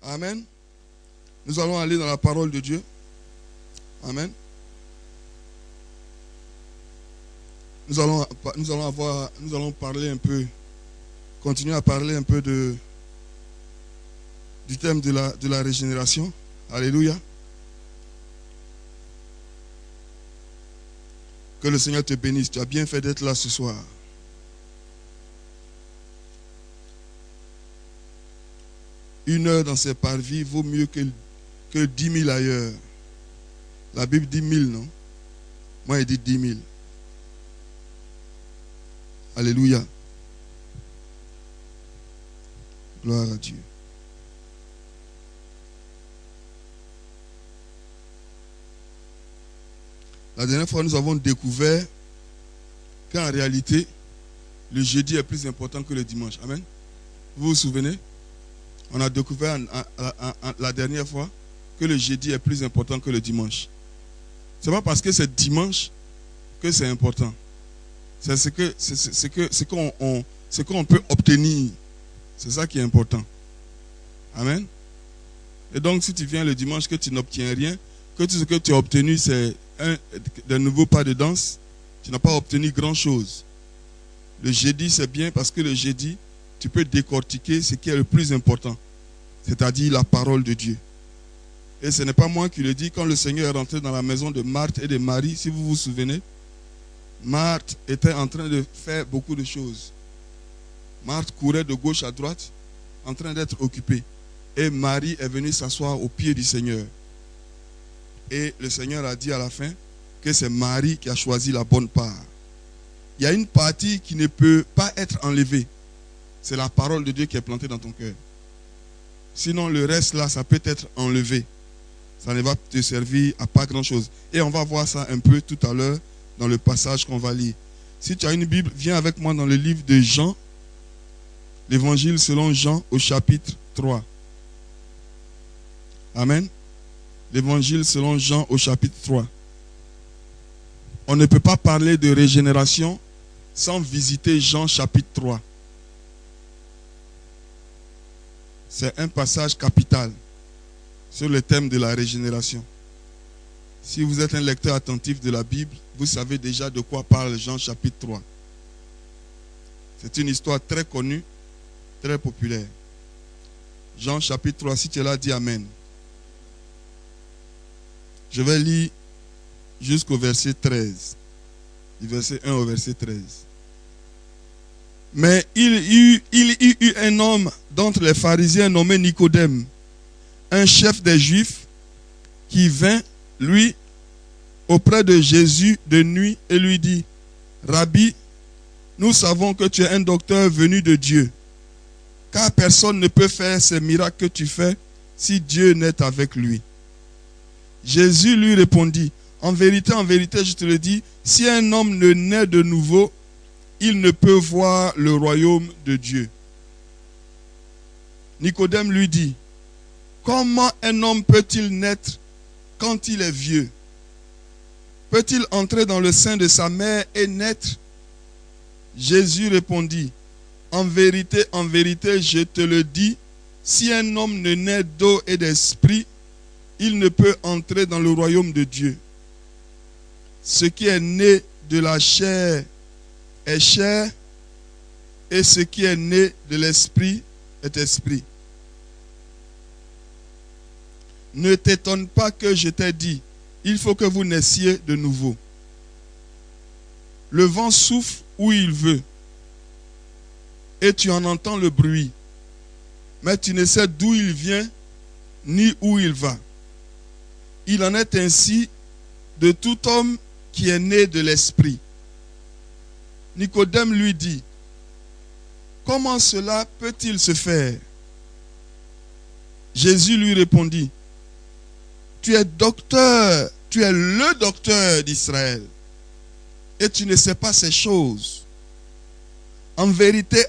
Amen. Nous allons aller dans la parole de Dieu. Amen. Nous allons parler un peu, continuer à parler un peu du thème de la régénération. Alléluia. Que le Seigneur te bénisse. Tu as bien fait d'être là ce soir. Une heure dans ces parvis vaut mieux que 10 000 ailleurs. La Bible dit 1000, non? Moi, elle dit 10 000. Alléluia. Gloire à Dieu. La dernière fois, nous avons découvert qu'en réalité, le jeudi est plus important que le dimanche. Amen. Vous vous souvenez? On a découvert la dernière fois que le jeudi est plus important que le dimanche. Ce n'est pas parce que c'est dimanche que c'est important. C'est ce qu'on peut obtenir. C'est ça qui est important. Amen. Et donc, si tu viens le dimanche que tu n'obtiens rien, que tout ce que tu as obtenu, c'est de nouveaux pas de danse, tu n'as pas obtenu grand-chose. Le jeudi, c'est bien parce que le jeudi, tu peux décortiquer ce qui est le plus important, c'est-à-dire la parole de Dieu. Et ce n'est pas moi qui le dis. Quand le Seigneur est rentré dans la maison de Marthe et de Marie, si vous vous souvenez, Marthe était en train de faire beaucoup de choses. Marthe courait de gauche à droite, en train d'être occupée. Et Marie est venue s'asseoir au pied du Seigneur. Et le Seigneur a dit à la fin que c'est Marie qui a choisi la bonne part. Il y a une partie qui ne peut pas être enlevée. C'est la parole de Dieu qui est plantée dans ton cœur. Sinon, le reste là, ça peut être enlevé. Ça ne va te servir à pas grand-chose. Et on va voir ça un peu tout à l'heure dans le passage qu'on va lire. Si tu as une Bible, viens avec moi dans le livre de Jean, l'évangile selon Jean au chapitre 3. Amen. L'évangile selon Jean au chapitre 3. On ne peut pas parler de régénération sans visiter Jean chapitre 3. C'est un passage capital sur le thème de la régénération. Si vous êtes un lecteur attentif de la Bible, vous savez déjà de quoi parle Jean chapitre 3. C'est une histoire très connue, très populaire. Jean chapitre 3, si tu es là, dis Amen. Je vais lire jusqu'au verset 13. Du verset 1 au verset 13. Mais il y eut un homme d'entre les pharisiens nommé Nicodème, un chef des Juifs, qui vint, lui, auprès de Jésus de nuit et lui dit, Rabbi, nous savons que tu es un docteur venu de Dieu, car personne ne peut faire ces miracles que tu fais si Dieu n'est avec lui. Jésus lui répondit, en vérité, je te le dis, si un homme ne naît de nouveau, il ne peut voir le royaume de Dieu. Nicodème lui dit, comment un homme peut-il naître quand il est vieux? Peut-il entrer dans le sein de sa mère et naître? Jésus répondit, en vérité, je te le dis, si un homme ne naît d'eau et d'esprit, il ne peut entrer dans le royaume de Dieu. Ce qui est né de la chair est chair, et ce qui est né de l'esprit est esprit. Ne t'étonne pas que je t'ai dit, il faut que vous naissiez de nouveau. Le vent souffle où il veut, et tu en entends le bruit, mais tu ne sais d'où il vient, ni où il va. Il en est ainsi de tout homme qui est né de l'esprit. Nicodème lui dit, comment cela peut-il se faire? Jésus lui répondit, tu es docteur, tu es le docteur d'Israël, et tu ne sais pas ces choses. En vérité,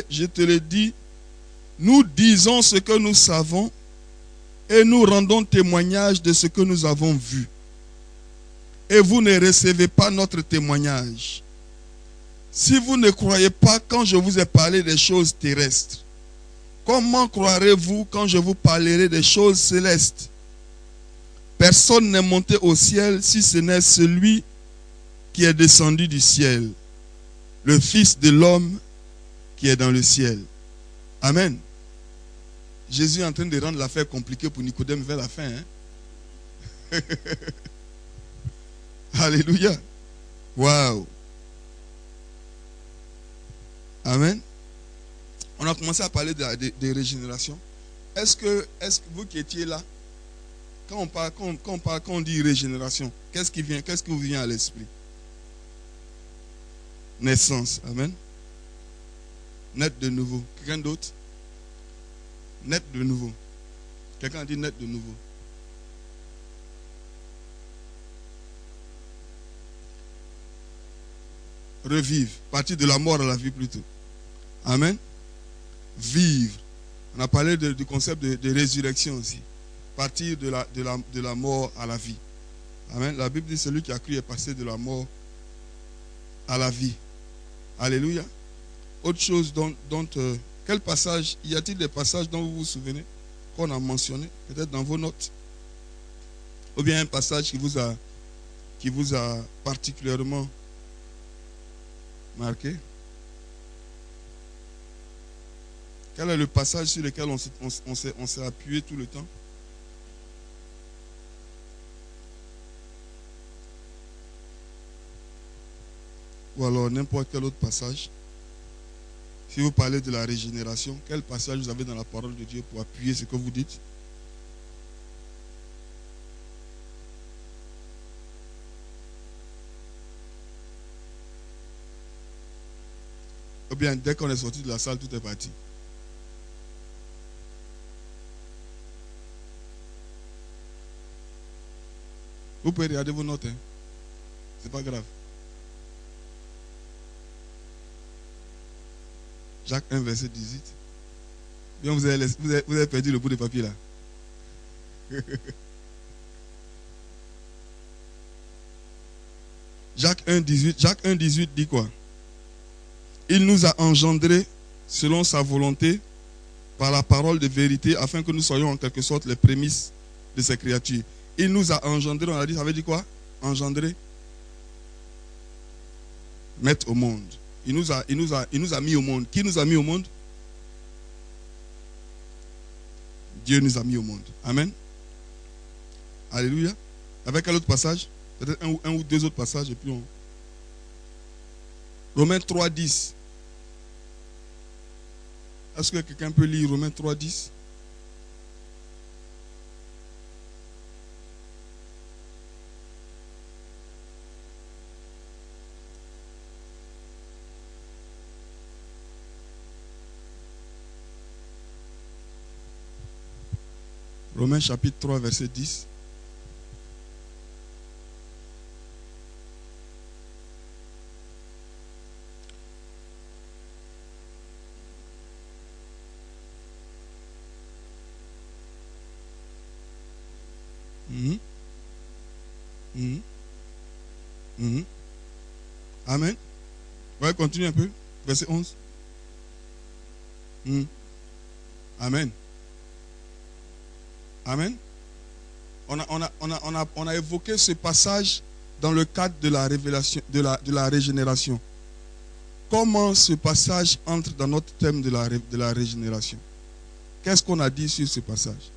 je te le dis, nous disons ce que nous savons, et nous rendons témoignage de ce que nous avons vu. Et vous ne recevez pas notre témoignage. Si vous ne croyez pas quand je vous ai parlé des choses terrestres, Comment croirez-vous quand je vous parlerai des choses célestes? Personne n'est monté au ciel si ce n'est celui qui est descendu du ciel, le Fils de l'homme qui est dans le ciel. Amen. Jésus est en train de rendre l'affaire compliquée pour Nicodème vers la fin. Hein? Alléluia. Waouh. Amen. On a commencé à parler de régénération. Est-ce que vous qui étiez là, quand on dit régénération, qu'est-ce qui vous vient à l'esprit? Naissance. Amen. Naître de nouveau. Quelqu'un d'autre? Naître de nouveau. Quelqu'un a dit naître de nouveau. Revivre. Partir de la mort à la vie plutôt. Amen. Vivre. On a parlé du concept de résurrection aussi. Partir de la mort à la vie. Amen. La Bible dit celui qui a cru est passé de la mort à la vie. Alléluia. Autre chose quel passage, y a-t-il des passages dont vous vous souvenez, qu'on a mentionné, peut-être dans vos notes? Ou bien un passage qui vous a particulièrement marqué? Quel est le passage sur lequel on s'est appuyé tout le temps? Ou alors n'importe quel autre passage. Si vous parlez de la régénération, quel passage vous avez dans la parole de Dieu pour appuyer ce que vous dites? Ou bien dès qu'on est sorti de la salle, tout est parti. Vous pouvez regarder vos notes. Hein? C'est pas grave. Jacques 1, verset 18. Bien, vous avez perdu le bout de papier là. Jacques 1, 18 dit quoi? Il nous a engendrés selon sa volonté par la parole de vérité afin que nous soyons en quelque sorte les prémices de ces créatures. Il nous a engendrés, on a dit, ça veut dire quoi? Engendrer. Mettre au monde. Il nous a mis au monde. Qui nous a mis au monde? Dieu nous a mis au monde. Amen. Alléluia. Avec quel autre passage? Peut-être un ou deux autres passages et puis on... Romains 3, 10. Est-ce que quelqu'un peut lire Romains 3, 10? Romains chapitre 3, verset 10. Amen. Ouais, continue un peu. Verset 11. Amen. Amen. On a évoqué ce passage dans le cadre de la révélation, de la régénération. Comment ce passage entre dans notre thème de la régénération? Qu'est-ce qu'on a dit sur ce passage?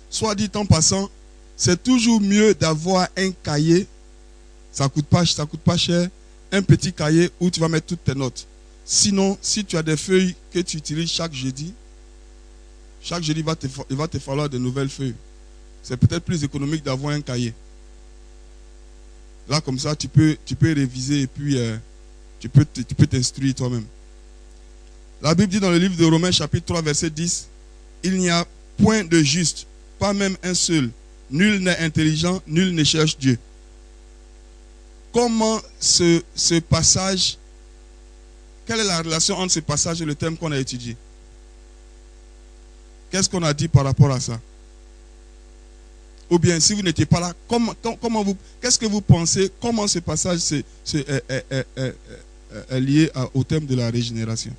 Soit dit en passant, c'est toujours mieux d'avoir un cahier, ça coûte pas cher, un petit cahier où tu vas mettre toutes tes notes. Sinon, si tu as des feuilles que tu utilises chaque jeudi, il va te falloir de nouvelles feuilles. C'est peut-être plus économique d'avoir un cahier. Là, comme ça, tu peux réviser et puis tu peux t'instruire toi-même. La Bible dit dans le livre de Romains, chapitre 3, verset 10, il n'y a point de juste, pas même un seul. Nul n'est intelligent, nul ne cherche Dieu. Comment ce passage, quelle est la relation entre ce passage et le thème qu'on a étudié? Qu'est-ce qu'on a dit par rapport à ça? Ou bien, si vous n'étiez pas là, qu'est-ce que vous pensez? Comment ce passage est lié au thème de la régénération?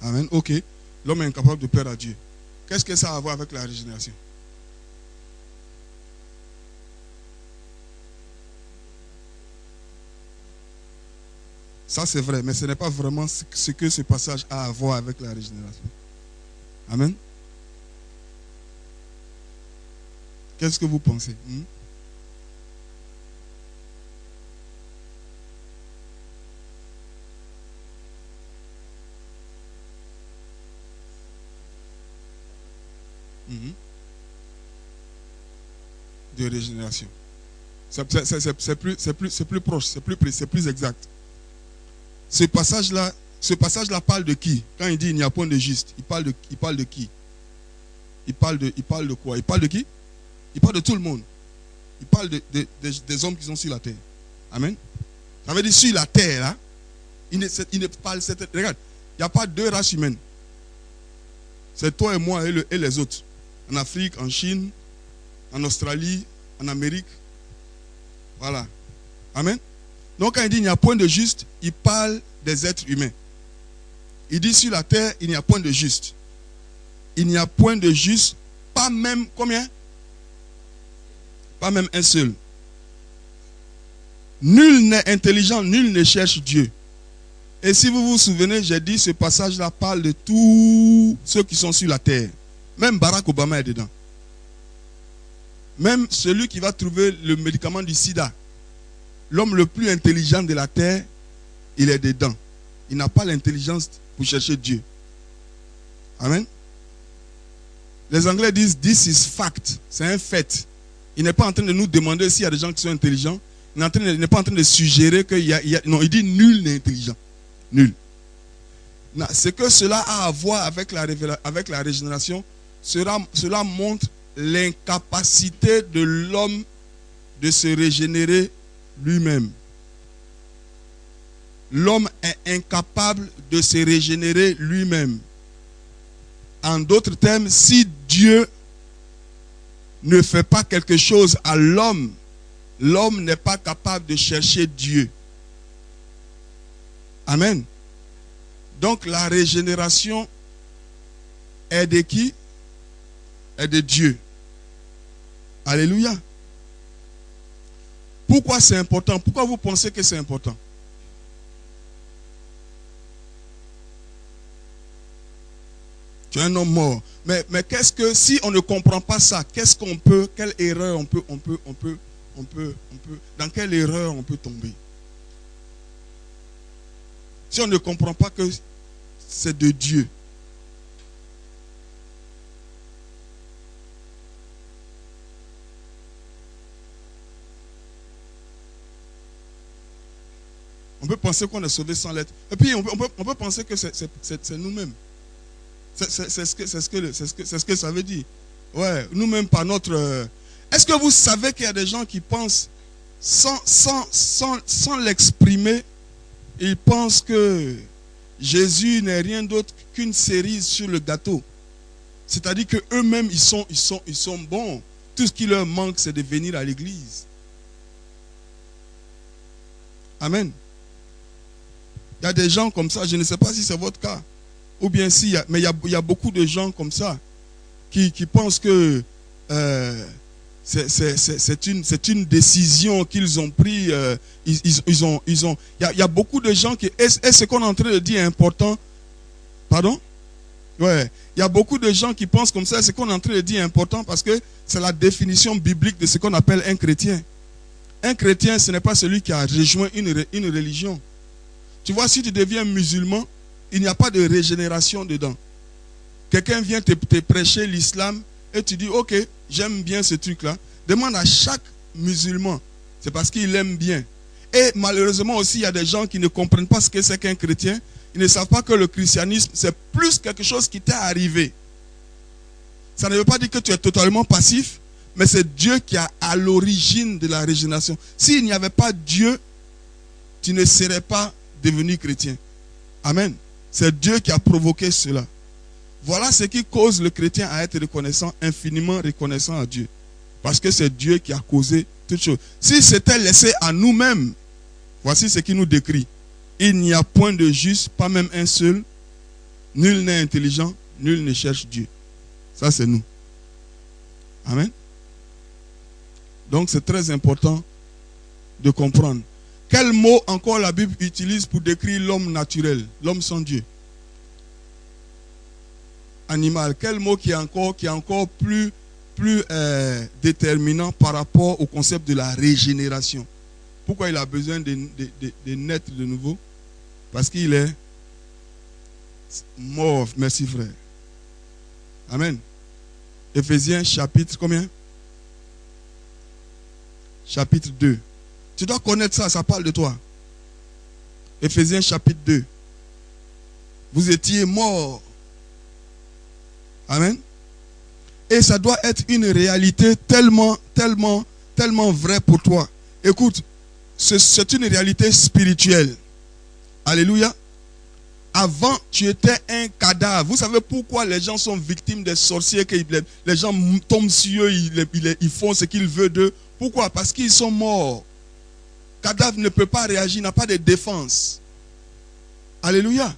Amen. Ok. L'homme est incapable de plaire à Dieu. Qu'est-ce que ça a à voir avec la régénération? Ça c'est vrai, mais ce n'est pas vraiment ce que ce passage a à voir avec la régénération. Amen. Qu'est-ce que vous pensez? De régénération. C'est plus proche, c'est plus précis, c'est plus exact. Ce passage-là parle de qui? Quand il dit il n'y a point de juste, il parle de qui? Il parle de quoi? Il parle de qui? Il parle de tout le monde. Il parle des hommes qui sont sur la terre. Amen. Ça veut dire sur la terre, là, il ne parle. Regarde, il n'y a pas deux races humaines. C'est toi et moi et les autres. En Afrique, en Chine, en Australie, en Amérique. Voilà. Amen. Donc quand il dit il n'y a point de juste, il parle des êtres humains. Il dit sur la terre, il n'y a point de juste. Il n'y a point de juste, pas même combien? Pas même un seul. Nul n'est intelligent, nul ne cherche Dieu. Et si vous vous souvenez, j'ai dit ce passage-là parle de tous ceux qui sont sur la terre. Même Barack Obama est dedans. Même celui qui va trouver le médicament du sida. L'homme le plus intelligent de la terre, il est dedans. Il n'a pas l'intelligence pour chercher Dieu. Amen. Les Anglais disent this is fact. C'est un fait. Il n'est pas en train de nous demander s'il y a des gens qui sont intelligents. Il n'est pas en train de suggérer qu'il y a... Non, il dit nul n'est intelligent. Nul. Ce que cela a à voir avec la régénération, cela montre l'incapacité de l'homme de se régénérer lui-même. L'homme est incapable de se régénérer lui-même. En d'autres termes, si Dieu ne fait pas quelque chose à l'homme, l'homme n'est pas capable de chercher Dieu. Amen. Donc la régénération est de qui? Est de Dieu. Alléluia. Pourquoi c'est important? Pourquoi vous pensez que c'est important? Tu es un homme mort. Mais qu'est-ce que, si on ne comprend pas ça, qu'est-ce qu'on peut, quelle erreur dans quelle erreur on peut tomber? Si on ne comprend pas que c'est de Dieu. On peut penser qu'on est sauvé sans l'être. Et puis on peut penser que c'est nous-mêmes. C'est ce que ça veut dire. Ouais, nous-mêmes par notre... Est-ce que vous savez qu'il y a des gens qui pensent sans l'exprimer, ils pensent que Jésus n'est rien d'autre qu'une cerise sur le gâteau. C'est-à-dire qu'eux-mêmes, ils sont bons. Tout ce qui leur manque, c'est de venir à l'église. Amen. Il y a des gens comme ça, je ne sais pas si c'est votre cas. Ou bien si, mais il y a beaucoup de gens comme ça qui pensent que c'est une décision qu'ils ont prise. Il y a beaucoup de gens qui... Est-ce ce qu'on est en train de dire est important? Pardon? Ouais. Il y a beaucoup de gens qui pensent comme ça. Ce qu'on est en train de dire est important parce que c'est la définition biblique de ce qu'on appelle un chrétien. Un chrétien, ce n'est pas celui qui a rejoint une religion. Tu vois, si tu deviens musulman, il n'y a pas de régénération dedans. Quelqu'un vient te prêcher l'islam et tu dis, ok, j'aime bien ce truc-là. Demande à chaque musulman. C'est parce qu'il aime bien. Et malheureusement aussi, il y a des gens qui ne comprennent pas ce que c'est qu'un chrétien. Ils ne savent pas que le christianisme, c'est plus quelque chose qui t'est arrivé. Ça ne veut pas dire que tu es totalement passif, mais c'est Dieu qui est à l'origine de la régénération. S'il n'y avait pas Dieu, tu ne serais pas devenu chrétien. Amen. C'est Dieu qui a provoqué cela. Voilà ce qui cause le chrétien à être reconnaissant, infiniment reconnaissant à Dieu. Parce que c'est Dieu qui a causé toutes choses. Si c'était laissé à nous-mêmes, voici ce qui nous décrit. Il n'y a point de juste, pas même un seul. Nul n'est intelligent, nul ne cherche Dieu. Ça, c'est nous. Amen. Donc, c'est très important de comprendre. Quel mot encore la Bible utilise pour décrire l'homme naturel, l'homme sans Dieu? Animal. Quel mot qui est encore plus déterminant par rapport au concept de la régénération? Pourquoi il a besoin de naître de nouveau? Parce qu'il est mort. Merci frère. Amen. Éphésiens chapitre combien? Chapitre 2. Tu dois connaître ça, ça parle de toi. Éphésiens chapitre 2. Vous étiez morts. Amen. Et ça doit être une réalité tellement vraie pour toi. Écoute, c'est une réalité spirituelle. Alléluia. Avant, tu étais un cadavre. Vous savez pourquoi les gens sont victimes des sorciers, que les gens tombent sur eux, ils font ce qu'ils veulent d'eux. Pourquoi? Parce qu'ils sont morts. Cadavre ne peut pas réagir, n'a pas de défense. Alléluia.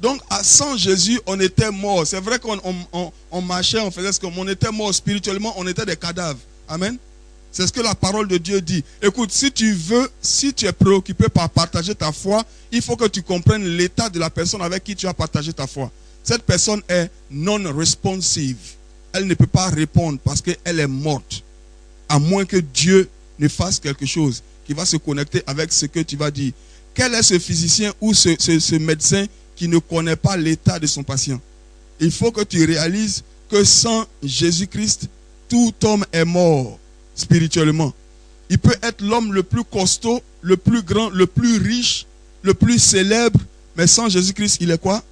Donc, sans Jésus, on était mort. C'est vrai qu'on marchait, on faisait ce qu'on était mort spirituellement, on était des cadavres. Amen. C'est ce que la parole de Dieu dit. Écoute, si tu es préoccupé par partager ta foi, il faut que tu comprennes l'état de la personne avec qui tu as partagé ta foi. Cette personne est non responsive. Elle ne peut pas répondre parce qu'elle est morte. À moins que Dieu ne fasse quelque chose qui va se connecter avec ce que tu vas dire. Quel est ce physicien ou ce médecin qui ne connaît pas l'état de son patient? Il faut que tu réalises que sans Jésus-Christ, tout homme est mort spirituellement. Il peut être l'homme le plus costaud, le plus grand, le plus riche, le plus célèbre, mais sans Jésus-Christ, il est quoi?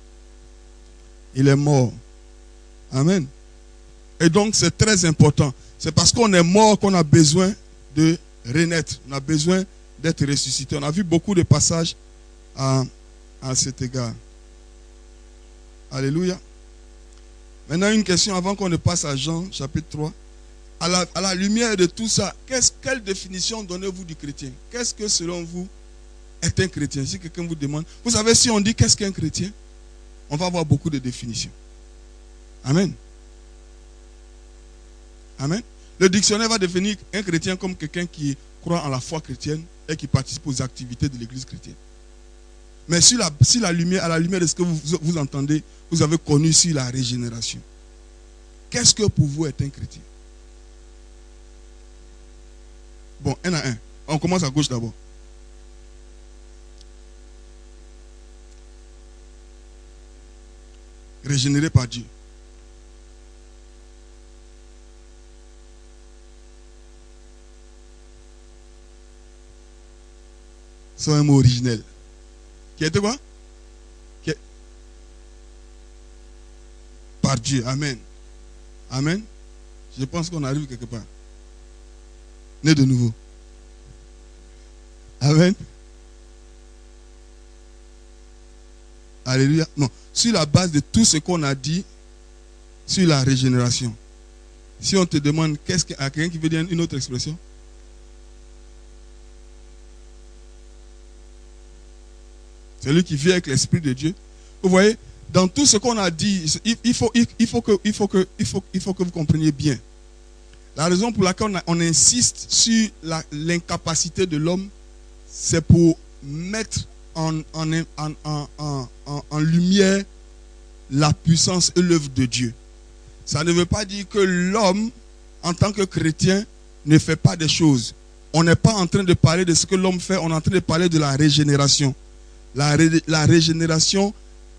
Il est mort. Amen. Et donc, c'est très important. C'est parce qu'on est mort qu'on a besoin de renaître. On a besoin d'être ressuscité. On a vu beaucoup de passages à cet égard. Alléluia. Maintenant, une question avant qu'on ne passe à Jean, chapitre 3. À la lumière de tout ça, quelle définition donnez-vous du chrétien? Qu'est-ce que, selon vous, est un chrétien? Si quelqu'un vous demande. Vous savez, si on dit qu'est-ce qu'un chrétien, on va avoir beaucoup de définitions. Amen. Amen. Le dictionnaire va définir un chrétien comme quelqu'un qui croit en la foi chrétienne et qui participe aux activités de l'église chrétienne. Mais à la lumière de ce que vous entendez, vous avez connu sur la régénération. Qu'est-ce que pour vous est un chrétien? Bon, un à un. On commence à gauche d'abord. Régénéré par Dieu. C'est un mot originel. Qui était quoi? Par Dieu. Amen. Amen. Je pense qu'on arrive quelque part. Né de nouveau. Amen. Alléluia. Non. Sur la base de tout ce qu'on a dit sur la régénération. Si on te demande qu'est-ce qu'il y a quelqu'un qui veut dire une autre expression? Celui qui vit avec l'Esprit de Dieu. Vous voyez, dans tout ce qu'on a dit, il faut que vous compreniez bien. La raison pour laquelle on insiste sur l'incapacité de l'homme, c'est pour mettre en lumière la puissance et l'œuvre de Dieu. Ça ne veut pas dire que l'homme, en tant que chrétien, ne fait pas des choses. On n'est pas en train de parler de ce que l'homme fait, on est en train de parler de la régénération. La régénération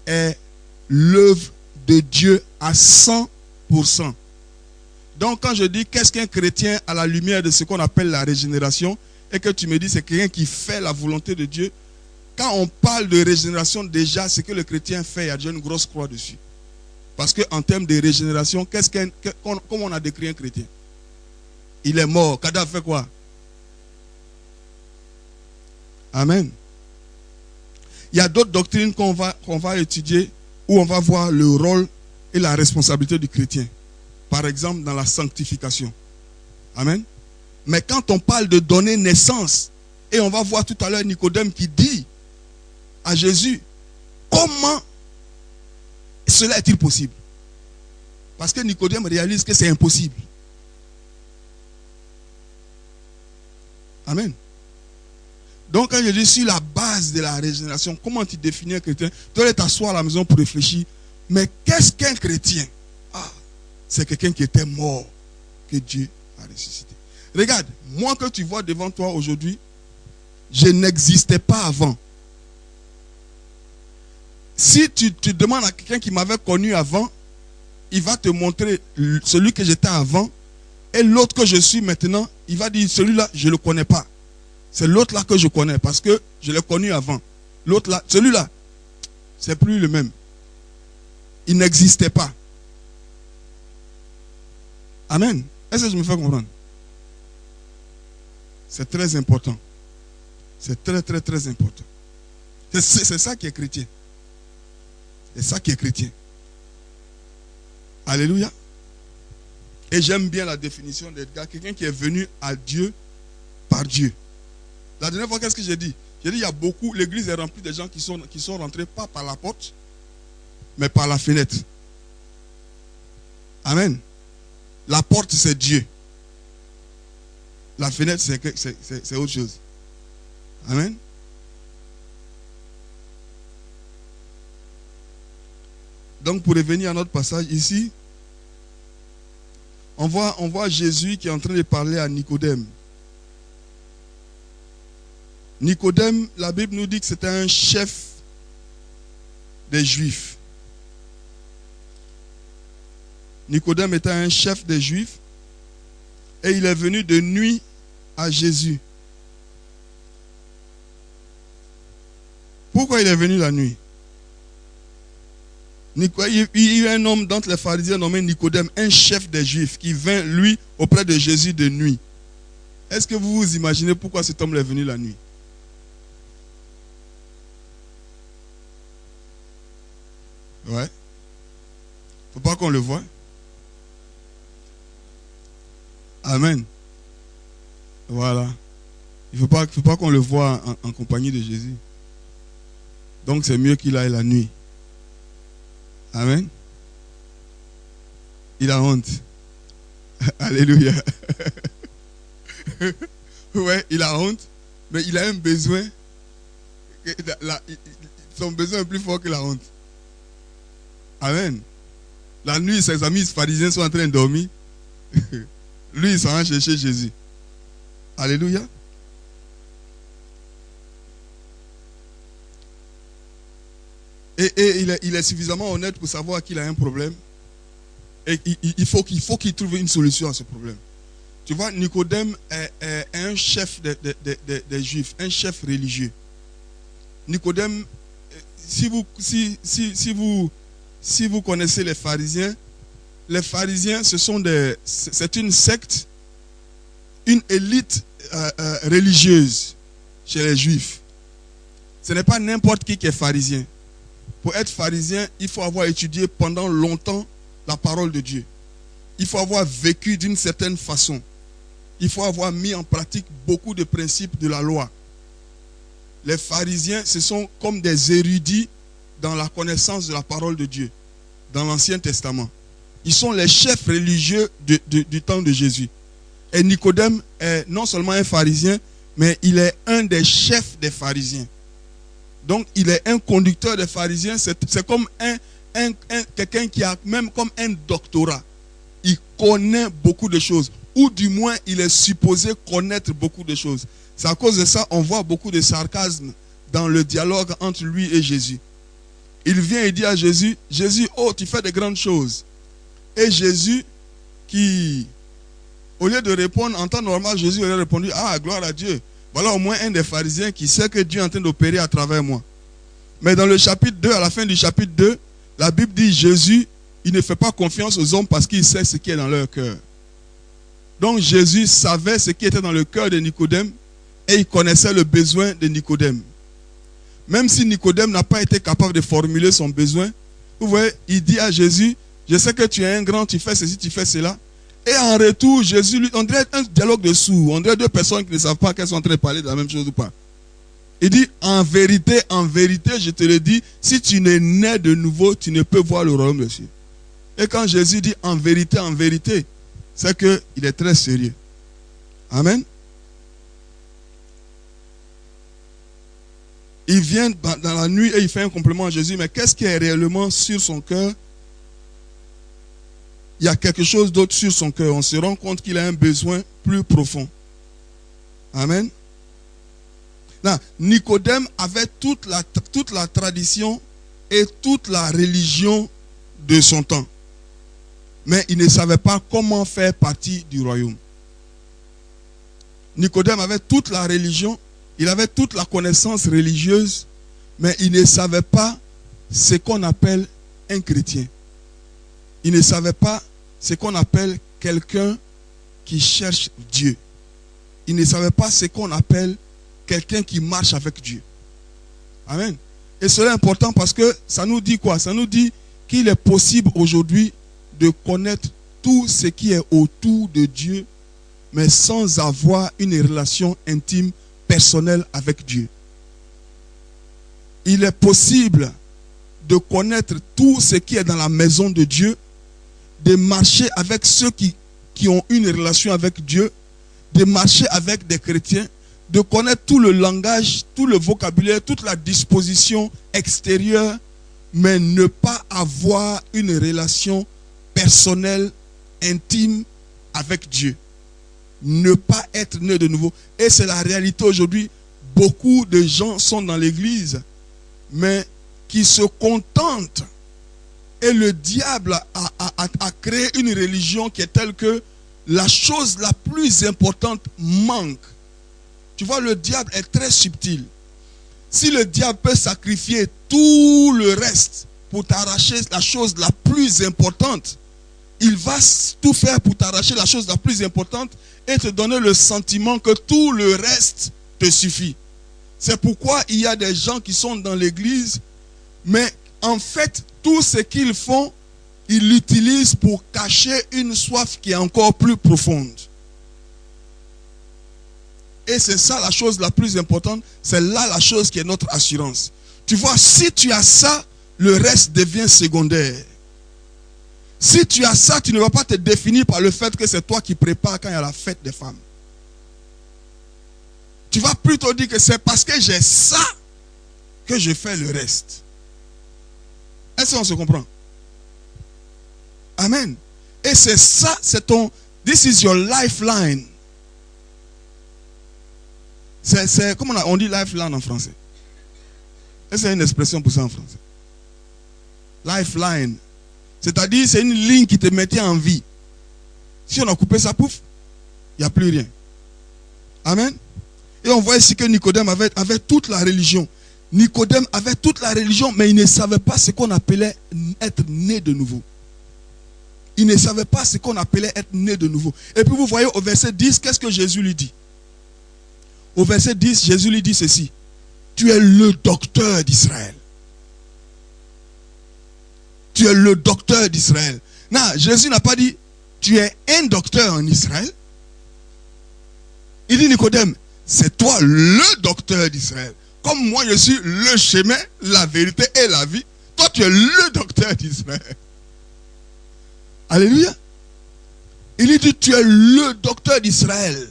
est l'œuvre de Dieu à 100%. Donc quand je dis qu'est-ce qu'un chrétien à la lumière de ce qu'on appelle la régénération, et que tu me dis c'est quelqu'un qui fait la volonté de Dieu, quand on parle de régénération, déjà ce que le chrétien fait, il y a déjà une grosse croix dessus. Parce qu'en termes de régénération, comment on a décrit un chrétien? Il est mort. Cadavre fait quoi? Amen. Il y a d'autres doctrines qu'on va étudier où on va voir le rôle et la responsabilité du chrétien. Par exemple, dans la sanctification. Amen. Mais quand on parle de donner naissance, et on va voir tout à l'heure Nicodème qui dit à Jésus, comment cela est-il possible? Parce que Nicodème réalise que c'est impossible. Amen. Donc quand je dis sur la base de la régénération, comment tu définis un chrétien? Tu dois t'asseoir à la maison pour réfléchir. Mais qu'est-ce qu'un chrétien? Ah, c'est quelqu'un qui était mort, que Dieu a ressuscité. Regarde, moi que tu vois devant toi aujourd'hui, je n'existais pas avant. Si tu demandes à quelqu'un qui m'avait connu avant, il va te montrer celui que j'étais avant, et l'autre que je suis maintenant, il va dire celui-là, je ne le connais pas. C'est l'autre là que je connais parce que je l'ai connu avant. L'autre là, celui-là, c'est plus le même. Il n'existait pas. Amen. Est-ce que je me fais comprendre? C'est très important. C'est très, très, très important. C'est ça qui est chrétien. C'est ça qui est chrétien. Alléluia. Et j'aime bien la définition d'Edgar. Quelqu'un qui est venu à Dieu par Dieu. La dernière fois, qu'est-ce que j'ai dit? J'ai dit, il y a beaucoup, l'église est remplie de gens qui sont rentrés pas par la porte, mais par la fenêtre. Amen. La porte, c'est Dieu. La fenêtre, c'est autre chose. Amen. Donc, pour revenir à notre passage ici, on voit Jésus qui est en train de parler à Nicodème. Nicodème, la Bible nous dit que c'était un chef des Juifs. Nicodème était un chef des Juifs et il est venu de nuit à Jésus. Pourquoi il est venu la nuit? Il y a un homme d'entre les pharisiens nommé Nicodème, un chef des Juifs, qui vint, lui, auprès de Jésus de nuit. Est-ce que vous vous imaginez pourquoi cet homme est venu la nuit? Ouais. Faut pas qu'on le voie. Amen. Voilà. Il faut pas qu'on le voie en compagnie de Jésus. Donc c'est mieux qu'il aille la nuit. Amen. Il a honte. Alléluia. Ouais, il a honte, mais il a un besoin. Son besoin est plus fort que la honte. Amen. La nuit, ses amis pharisiens sont en train de dormir. Lui, il s'en va chercher Jésus. Alléluia. Et il est suffisamment honnête pour savoir qu'il a un problème. Et il faut qu'il trouve une solution à ce problème. Tu vois, Nicodème est un chef des Juifs, un chef religieux. Nicodème, si vous connaissez les pharisiens, c'est une secte, une élite religieuse chez les Juifs. Ce n'est pas n'importe qui est pharisien. Pour être pharisien, il faut avoir étudié pendant longtemps la parole de Dieu. Il faut avoir vécu d'une certaine façon. Il faut avoir mis en pratique beaucoup de principes de la loi. Les pharisiens, ce sont comme des érudits dans la connaissance de la parole de Dieu, dans l'Ancien Testament. Ils sont les chefs religieux du temps de Jésus. Et Nicodème est non seulement un pharisien, mais il est un des chefs des pharisiens. Donc, il est un conducteur des pharisiens. C'est comme quelqu'un qui a même comme un doctorat. Il connaît beaucoup de choses. Ou du moins, il est supposé connaître beaucoup de choses. C'est à cause de ça on voit beaucoup de sarcasme dans le dialogue entre lui et Jésus. Il vient et dit à Jésus, Jésus, oh, tu fais de grandes choses. Et Jésus, qui, au lieu de répondre en temps normal, Jésus aurait répondu, ah, gloire à Dieu. Voilà au moins un des pharisiens qui sait que Dieu est en train d'opérer à travers moi. Mais dans le chapitre 2, à la fin du chapitre 2, la Bible dit Jésus, il ne fait pas confiance aux hommes parce qu'il sait ce qui est dans leur cœur. Donc Jésus savait ce qui était dans le cœur de Nicodème et il connaissait le besoin de Nicodème. Même si Nicodème n'a pas été capable de formuler son besoin, vous voyez, il dit à Jésus, je sais que tu es un grand, tu fais ceci, tu fais cela. Et en retour, Jésus, on dirait un dialogue de sourds. On dirait deux personnes qui ne savent pas qu'elles sont en train de parler de la même chose ou pas. Il dit, en vérité, je te le dis, si tu n'es né de nouveau, tu ne peux voir le royaume des cieux. Et quand Jésus dit en vérité, c'est qu'il est très sérieux. Amen. Il vient dans la nuit et il fait un compliment à Jésus, mais qu'est-ce qui est réellement sur son cœur? Il y a quelque chose d'autre sur son cœur. On se rend compte qu'il a un besoin plus profond. Amen. Là, Nicodème avait toute la tradition et toute la religion de son temps. Mais il ne savait pas comment faire partie du royaume. Nicodème avait toute la religion, il avait toute la connaissance religieuse, mais il ne savait pas ce qu'on appelle un chrétien. Il ne savait pas ce qu'on appelle quelqu'un qui cherche Dieu. Il ne savait pas ce qu'on appelle quelqu'un qui marche avec Dieu. Amen. Et cela est important parce que ça nous dit quoi? Ça nous dit qu'il est possible aujourd'hui de connaître tout ce qui est autour de Dieu, mais sans avoir une relation intime, personnelle avec Dieu. Il est possible de connaître tout ce qui est dans la maison de Dieu, de marcher avec ceux qui ont une relation avec Dieu, de marcher avec des chrétiens, de connaître tout le langage, tout le vocabulaire, toute la disposition extérieure, mais ne pas avoir une relation personnelle, intime avec Dieu. Ne pas être né de nouveau. Et c'est la réalité aujourd'hui. Beaucoup de gens sont dans l'église, mais qui se contentent. Et le diable a créé une religion qui est telle que la chose la plus importante manque. Tu vois, le diable est très subtil. Si le diable peut sacrifier tout le reste pour t'arracher la chose la plus importante, il va tout faire pour t'arracher la chose la plus importante et te donner le sentiment que tout le reste te suffit. C'est pourquoi il y a des gens qui sont dans l'église, mais en fait, tout ce qu'ils font, ils l'utilisent pour cacher une soif qui est encore plus profonde. Et c'est ça la chose la plus importante. C'est là la chose qui est notre assurance. Tu vois, si tu as ça, le reste devient secondaire. Si tu as ça, tu ne vas pas te définir par le fait que c'est toi qui prépares quand il y a la fête des femmes. Tu vas plutôt dire que c'est parce que j'ai ça que je fais le reste. Est-ce qu'on se comprend? Amen. Et c'est ça, c'est ton... This is your lifeline. C'est comment on dit lifeline en français? Est-ce qu'il y a une expression pour ça en français? Lifeline. C'est-à-dire, c'est une ligne qui te mettait en vie. Si on a coupé ça, pouf, il n'y a plus rien. Amen. Et on voit ici que Nicodème avait toute la religion. Nicodème avait toute la religion, mais il ne savait pas ce qu'on appelait être né de nouveau. Il ne savait pas ce qu'on appelait être né de nouveau. Et puis vous voyez au verset 10, qu'est-ce que Jésus lui dit? Au verset 10, Jésus lui dit ceci. Tu es le docteur d'Israël. Tu es le docteur d'Israël. Non, Jésus n'a pas dit, tu es un docteur en Israël. Il dit, Nicodème, c'est toi le docteur d'Israël. Comme moi, je suis le chemin, la vérité et la vie. Toi, tu es le docteur d'Israël. Alléluia. Il dit, tu es le docteur d'Israël.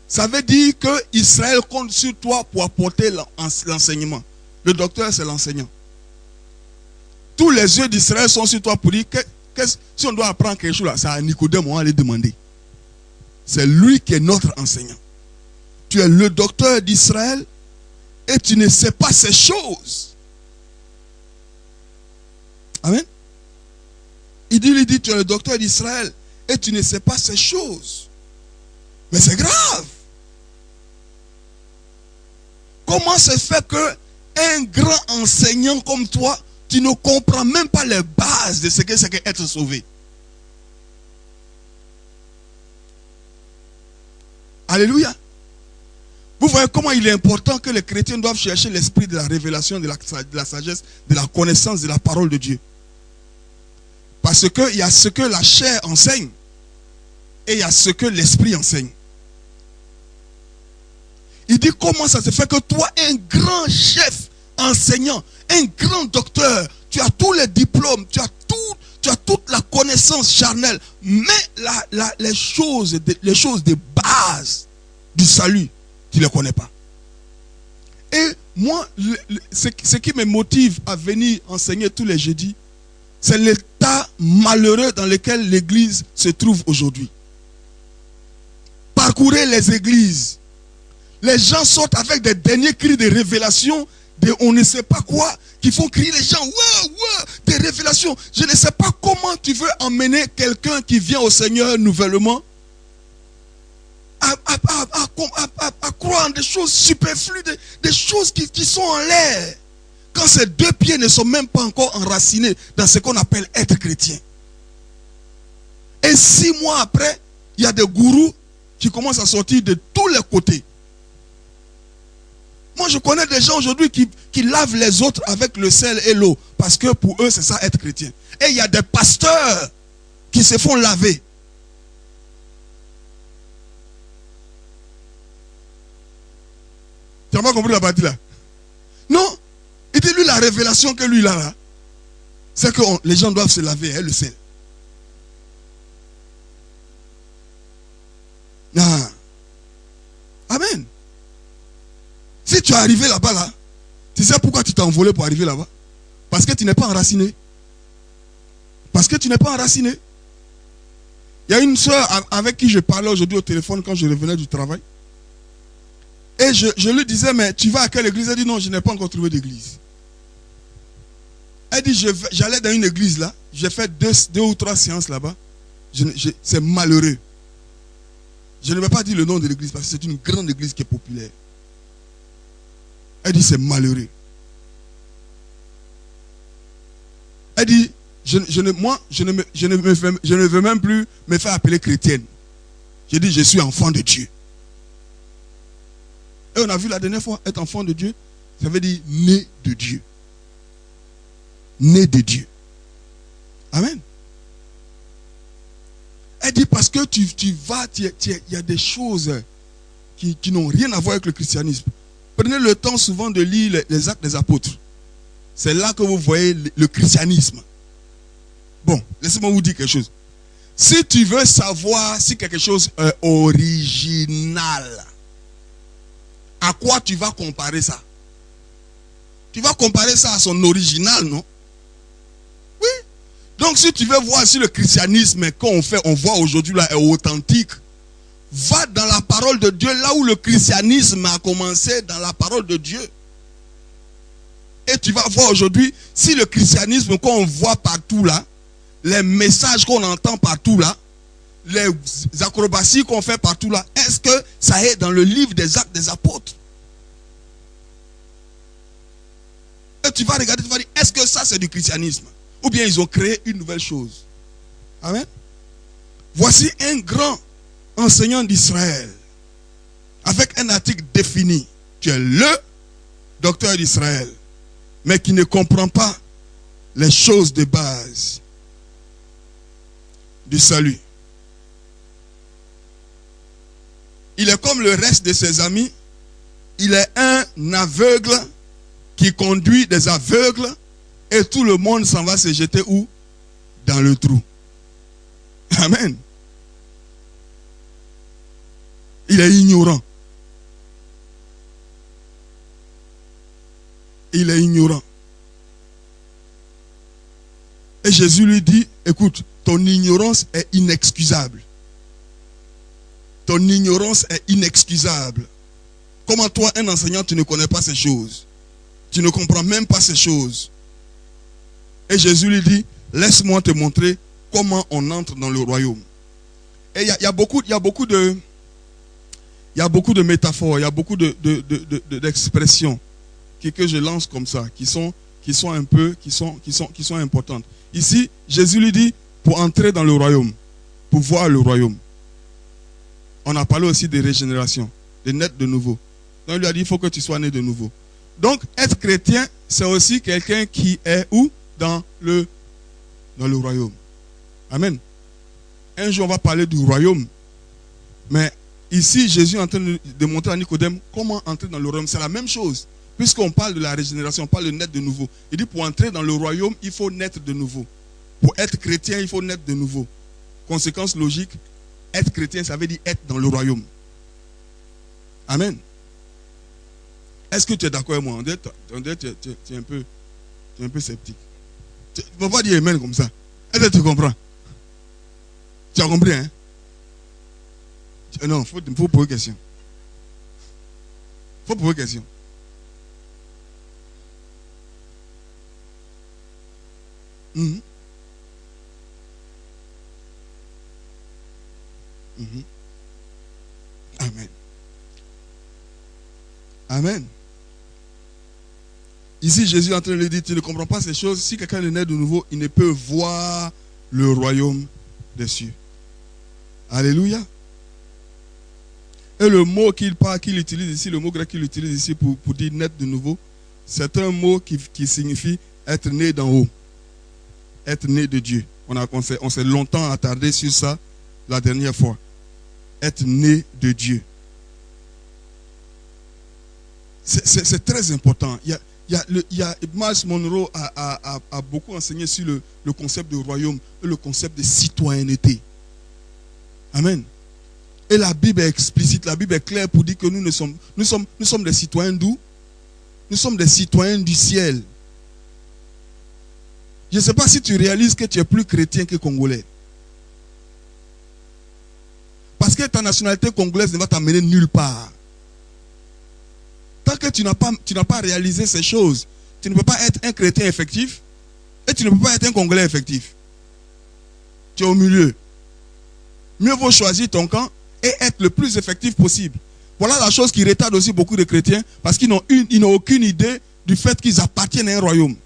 Ça veut dire que Israël compte sur toi pour apporter l'enseignement. Le docteur, c'est l'enseignant. Tous les yeux d'Israël sont sur toi pour dire que si on doit apprendre quelque chose là, c'est à Nicodème, on va aller demander. C'est lui qui est notre enseignant. Tu es le docteur d'Israël et tu ne sais pas ces choses. Amen. Il dit, tu es le docteur d'Israël et tu ne sais pas ces choses. Mais c'est grave. Comment se fait qu'un grand enseignant comme toi, tu ne comprends même pas les bases de ce que c'est qu'être sauvé? Alléluia. Vous voyez comment il est important que les chrétiens doivent chercher l'esprit de la révélation, de la sagesse, de la connaissance de la parole de Dieu. Parce qu'il y a ce que la chair enseigne et il y a ce que l'esprit enseigne. Il dit comment ça se fait que toi, un grand chef, enseignant, un grand docteur, tu as tous les diplômes, tu as toute la connaissance charnelle, mais les choses de base du salut, tu ne les connais pas. Et moi, ce qui me motive à venir enseigner tous les jeudis, c'est l'état malheureux dans lequel l'Église se trouve aujourd'hui. Parcourez les églises. Les gens sortent avec des derniers cris de révélation, de on ne sait pas quoi, qui font crier les gens, ouais, des révélations. Je ne sais pas comment tu veux emmener quelqu'un qui vient au Seigneur nouvellement à croire en des choses superflues, des choses qui sont en l'air. Quand ces deux pieds ne sont même pas encore enracinés dans ce qu'on appelle être chrétien. Et 6 mois après, il y a des gourous qui commencent à sortir de tous les côtés. Moi, je connais des gens aujourd'hui qui lavent les autres avec le sel et l'eau. Parce que pour eux, c'est ça être chrétien. Et il y a des pasteurs qui se font laver. Tu n'as pas compris la partie là? Non. Il dit lui, la révélation que lui il a là, c'est que les gens doivent se laver avec le sel. Ah. Amen. Si tu es arrivé là-bas, là, tu sais pourquoi tu t'es envolé pour arriver là-bas? Parce que tu n'es pas enraciné. Parce que tu n'es pas enraciné. Il y a une soeur avec qui je parlais aujourd'hui au téléphone quand je revenais du travail. Et je lui disais, mais tu vas à quelle église? Elle dit, non, je n'ai pas encore trouvé d'église. Elle dit, j'allais dans une église là, j'ai fait 2 ou 3 séances là-bas. C'est malheureux. Je ne vais pas dire le nom de l'église parce que c'est une grande église qui est populaire. Elle dit, c'est malheureux. Elle dit, je ne veux même plus me faire appeler chrétienne. J'ai dit, je suis enfant de Dieu. Et on a vu la dernière fois, être enfant de Dieu, ça veut dire né de Dieu. Né de Dieu. Amen. Elle dit parce que tu vas, il y a des choses qui n'ont rien à voir avec le christianisme. Prenez le temps souvent de lire les actes des apôtres. C'est là que vous voyez le christianisme. Bon, laissez-moi vous dire quelque chose. Si tu veux savoir si quelque chose est original, à quoi tu vas comparer ça? Tu vas comparer ça à son original, non? Oui. Donc si tu veux voir si le christianisme qu'on voit aujourd'hui là est authentique, va dans la parole de Dieu, là où le christianisme a commencé, dans la parole de Dieu. Et tu vas voir aujourd'hui si le christianisme qu'on voit partout là, les messages qu'on entend partout là, les acrobaties qu'on fait partout là, est-ce que ça est dans le livre des actes des apôtres? Et tu vas regarder, tu vas dire, est-ce que ça c'est du christianisme? Ou bien ils ont créé une nouvelle chose? Amen. Voici un grand enseignant d'Israël, avec un article défini. Tu es le docteur d'Israël, mais qui ne comprend pas les choses de base du salut. Il est comme le reste de ses amis. Il est un aveugle qui conduit des aveugles et tout le monde s'en va se jeter où? Dans le trou. Amen. Il est ignorant. Il est ignorant. Et Jésus lui dit, écoute, ton ignorance est inexcusable. Ton ignorance est inexcusable. Comment toi, un enseignant, tu ne connais pas ces choses? Tu ne comprends même pas ces choses. Et Jésus lui dit, laisse-moi te montrer comment on entre dans le royaume. Et il y a beaucoup de métaphores, il y a beaucoup d'expressions que je lance comme ça, qui sont importantes. Ici, Jésus lui dit, pour entrer dans le royaume, pour voir le royaume. On a parlé aussi de régénération, de naître de nouveau. Donc il lui a dit, il faut que tu sois né de nouveau. Donc, être chrétien, c'est aussi quelqu'un qui est où? Dans le royaume. Amen. Un jour, on va parler du royaume. Mais ici, Jésus est en train de montrer à Nicodème comment entrer dans le royaume. C'est la même chose. Puisqu'on parle de la régénération, on parle de naître de nouveau. Il dit pour entrer dans le royaume, il faut naître de nouveau. Pour être chrétien, il faut naître de nouveau. Conséquence logique, être chrétien, ça veut dire être dans le royaume. Amen. Est-ce que tu es d'accord avec moi? On dirait que tu es un peu sceptique. Tu ne vas pas dire amen comme ça. Est-ce que tu comprends? Tu as compris, hein? Non, il faut poser question. Il faut poser question. Amen. Amen. Ici, Jésus est en train de lui dire, tu ne comprends pas ces choses. Si quelqu'un est né de nouveau, il ne peut voir le royaume des cieux. Alléluia. Et le mot qu'il utilise ici, le mot grec qu'il utilise ici pour dire naître de nouveau, c'est un mot qui signifie être né d'en haut. Être né de Dieu. On s'est longtemps attardé sur ça la dernière fois. Être né de Dieu. C'est très important. Miles Monroe a beaucoup enseigné sur le concept de royaume et le concept de citoyenneté. Amen. Et la Bible est explicite, la Bible est claire pour dire que nous sommes des citoyens d'où? Nous sommes des citoyens du ciel. Je ne sais pas si tu réalises que tu es plus chrétien que congolais. Parce que ta nationalité congolaise ne va t'amener nulle part. Tant que tu n'as pas réalisé ces choses, tu ne peux pas être un chrétien effectif et tu ne peux pas être un congolais effectif. Tu es au milieu. Mieux vaut choisir ton camp et être le plus effectif possible. Voilà la chose qui retarde aussi beaucoup de chrétiens parce qu'ils n'ont aucune idée du fait qu'ils appartiennent à un royaume.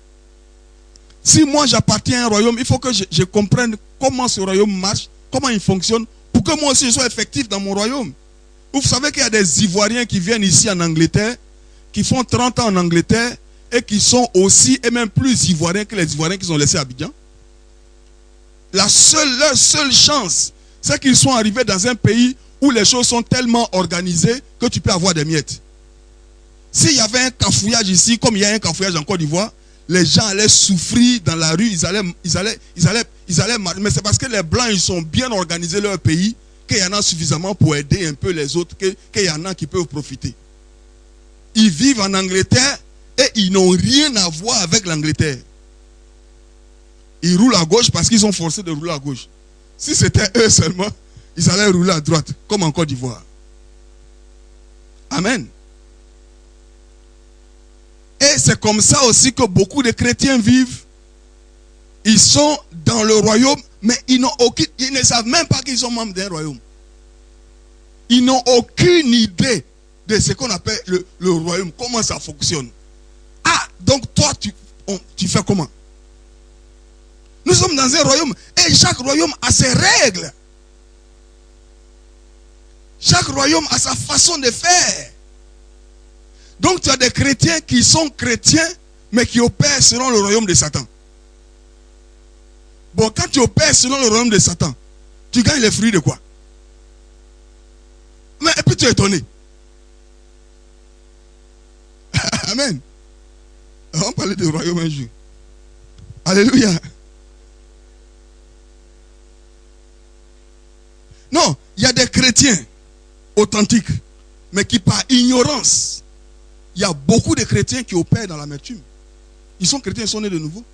Si moi j'appartiens à un royaume, il faut que je comprenne comment ce royaume marche, comment il fonctionne, pour que moi aussi je sois effectif dans mon royaume. Vous savez qu'il y a des Ivoiriens qui viennent ici en Angleterre, qui font 30 ans en Angleterre et qui sont aussi et même plus Ivoiriens que les Ivoiriens qui sont laissés à Abidjan. Leur seule chance, c'est qu'ils sont arrivés dans un pays où les choses sont tellement organisées que tu peux avoir des miettes. S'il y avait un cafouillage ici, comme il y a un cafouillage en Côte d'Ivoire, les gens allaient souffrir dans la rue, ils allaient mais c'est parce que les Blancs, ils sont bien organisés leur pays, qu'il y en a suffisamment pour aider un peu les autres, qu'il y en a qui peuvent profiter. Ils vivent en Angleterre et ils n'ont rien à voir avec l'Angleterre. Ils roulent à gauche parce qu'ils sont forcés de rouler à gauche. Si c'était eux seulement, ils allaient rouler à droite, comme en Côte d'Ivoire. Amen. Et c'est comme ça aussi que beaucoup de chrétiens vivent. Ils sont dans le royaume, mais ils ne savent même pas qu'ils sont membres d'un royaume. Ils n'ont aucune idée de ce qu'on appelle le royaume, comment ça fonctionne. Ah, donc toi, tu fais comment? Nous sommes dans un royaume et chaque royaume a ses règles. Chaque royaume a sa façon de faire. Donc tu as des chrétiens qui sont chrétiens, mais qui opèrent selon le royaume de Satan. Bon, quand tu opères selon le royaume de Satan, tu gagnes les fruits de quoi? Mais et puis tu es étonné. Amen. On va parler du royaume un jour. Alléluia. Non, il y a des chrétiens authentiques, mais qui par ignorance, il y a beaucoup de chrétiens qui opèrent dans l'amertume. Ils sont chrétiens, ils sont nés de nouveau.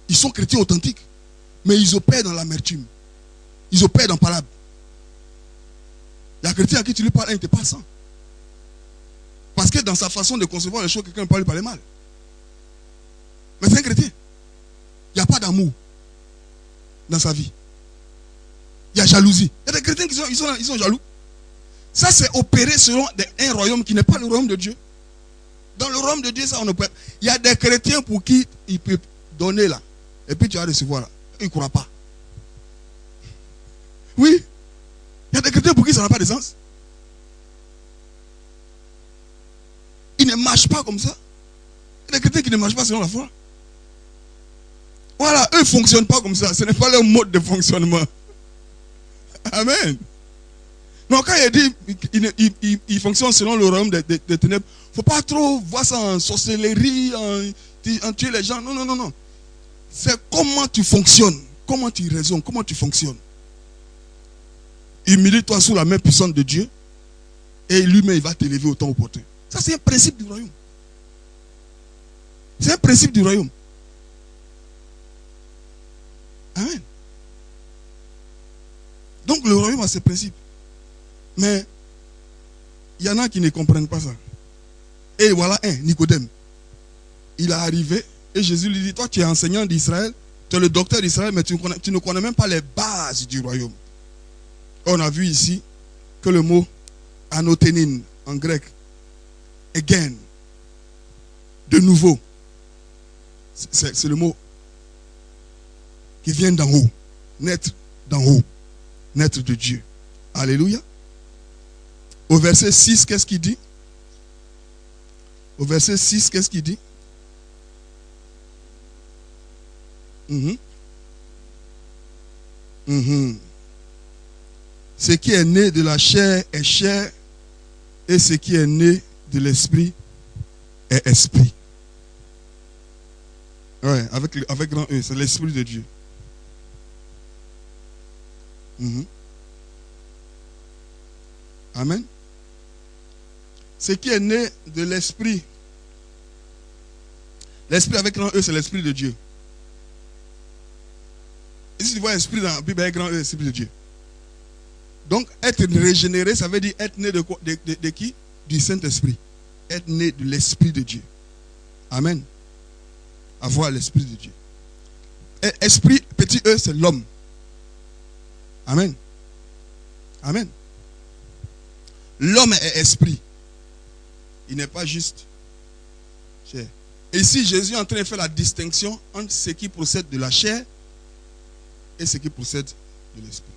Ils sont chrétiens authentiques, mais ils opèrent dans l'amertume. Ils opèrent dans palabre. Il y a un chrétien à qui tu lui parles, il ne te parle sans. Parce que dans sa façon de concevoir les choses, quelqu'un ne peut pas lui parler mal. Mais c'est un chrétien. Il n'y a pas d'amour dans sa vie. Il y a jalousie. Il y a des chrétiens qui sont jaloux. Ça, c'est opéré selon un royaume qui n'est pas le royaume de Dieu. Dans le royaume de Dieu, ça, on ne peut. Il y a des chrétiens pour qui il peut donner là. Et puis tu vas recevoir là. Ils ne croient pas. Oui. Il y a des chrétiens pour qui ça n'a pas de sens. Ils ne marchent pas comme ça. Il y a des chrétiens qui ne marchent pas selon la foi. Voilà, eux ne fonctionnent pas comme ça. Ce n'est pas leur mode de fonctionnement. Amen. Non, quand il dit il fonctionne selon le royaume des ténèbres, il ne faut pas trop voir ça en sorcellerie, en tuer les gens. Non, non, non, non. C'est comment tu fonctionnes, comment tu raisonnes, comment tu fonctionnes. Humilie-toi sous la main puissante de Dieu et lui-même il va t'élever au temps opportun. Ça, c'est un principe du royaume. C'est un principe du royaume. Amen. Donc le royaume a ses principes. Mais il y en a qui ne comprennent pas ça. Et voilà Nicodème. Il est arrivé et Jésus lui dit, toi tu es enseignant d'Israël, tu es le docteur d'Israël, mais tu ne connais même pas les bases du royaume. On a vu ici que le mot anothénine en grec, again, de nouveau, c'est le mot qui vient d'en haut, naître d'en haut, naître de Dieu. Alléluia. Au verset 6, qu'est-ce qu'il dit? Au verset 6, qu'est-ce qu'il dit? Ce qui est né de la chair est chair, et ce qui est né de l'esprit est esprit. Ouais, avec grand E, c'est l'esprit de Dieu. Amen. Ce qui est né de l'esprit. L'esprit avec grand E, c'est l'esprit de Dieu. Et si tu vois esprit dans la Bible avec grand E, c'est l'esprit de Dieu. Donc, être régénéré, ça veut dire être né de quoi? De qui? Du Saint-Esprit. Être né de l'Esprit de Dieu. Amen. Avoir l'Esprit de Dieu. Et esprit, petit E, c'est l'homme. Amen. Amen. L'homme est esprit. Il n'est pas juste chair. Et ici, Jésus est en train de faire la distinction entre ce qui procède de la chair et ce qui procède de l'esprit.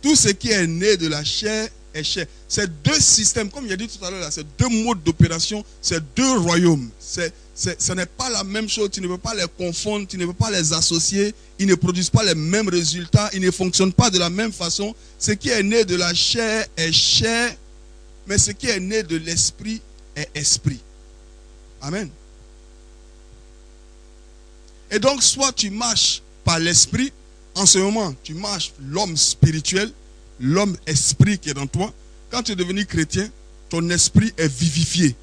Tout ce qui est né de la chair est chair. C'est deux systèmes, comme il a dit tout à l'heure, c'est deux modes d'opération, c'est deux royaumes. Ce n'est pas la même chose, tu ne peux pas les confondre, tu ne peux pas les associer, ils ne produisent pas les mêmes résultats, ils ne fonctionnent pas de la même façon. Ce qui est né de la chair est chair, mais ce qui est né de l'esprit est esprit. Amen. Et donc, soit tu marches par l'esprit, en ce moment, tu marches l'homme spirituel, l'homme esprit qui est dans toi. Quand tu es devenu chrétien, ton esprit est vivifié.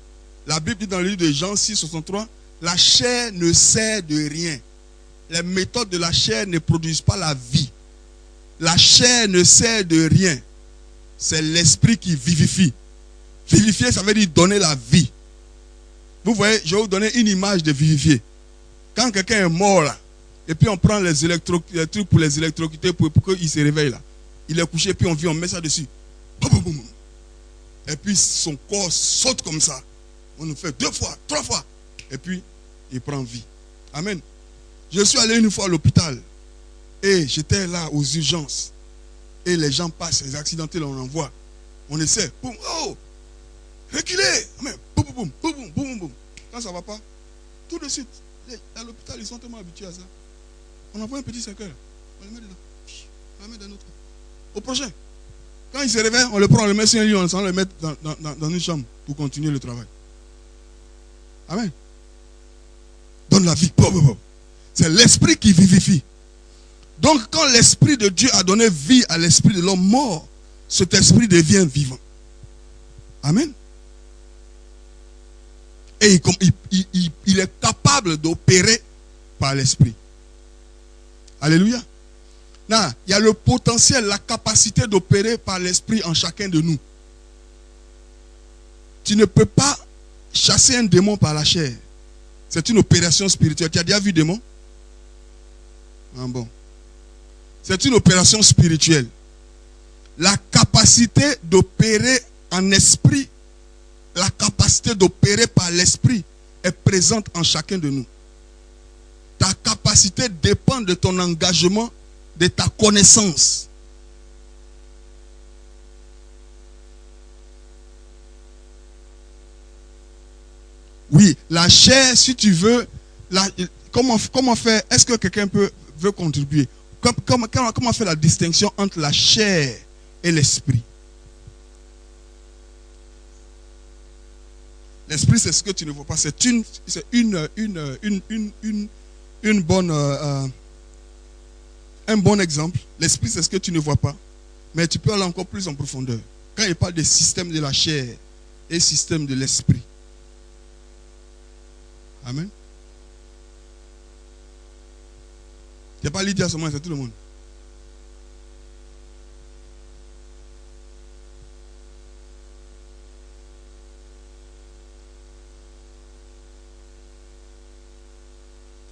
La Bible dit dans le livre de Jean 6, 63, la chair ne sert de rien. Les méthodes de la chair ne produisent pas la vie. La chair ne sert de rien. C'est l'esprit qui vivifie. Vivifier, ça veut dire donner la vie. Vous voyez, je vais vous donner une image de vivifier. Quand quelqu'un est mort là, et puis on prend les trucs pour les électrocuter pour qu'il se réveille là. Il est couché, puis on met ça dessus. Et puis son corps saute comme ça. On nous fait 2 fois, 3 fois. Et puis, il prend vie. Amen. Je suis allé une fois à l'hôpital. Et j'étais là aux urgences. Et les gens passent, les accidentés, on envoie. On essaie. Boum, oh, reculez. Amen. Boum, boum, boum, boum, boum, boum. Quand ça ne va pas, tout de suite, à l'hôpital, ils sont tellement habitués à ça. On envoie un petit cercueil. On le met dedans. On le met dans notre. Au prochain. Quand il se réveille, on le prend, on le met sur un lit, on le met dans une chambre pour continuer le travail. Amen. Donne la vie. C'est l'esprit qui vivifie. Donc, quand l'esprit de Dieu a donné vie à l'esprit de l'homme mort, cet esprit devient vivant. Amen. Et il est capable d'opérer par l'esprit. Alléluia. Là, il y a le potentiel, la capacité d'opérer par l'esprit en chacun de nous. Tu ne peux pas chasser un démon par la chair. C'est une opération spirituelle. Tu as déjà vu démon? Ah bon. C'est une opération spirituelle. La capacité d'opérer en esprit, la capacité d'opérer par l'esprit est présente en chacun de nous. Ta capacité dépend de ton engagement, de ta connaissance. Oui, la chair, si tu veux, comment faire? Est-ce que quelqu'un veut contribuer? Comment faire la distinction entre la chair et l'esprit. L'esprit, c'est ce que tu ne vois pas. C'est un bon exemple. L'esprit, c'est ce que tu ne vois pas. Mais tu peux aller encore plus en profondeur. Quand il parle des systèmes de la chair et système de l'esprit. Amen. Il n'y a pas Lydia seulement, c'est tout le monde.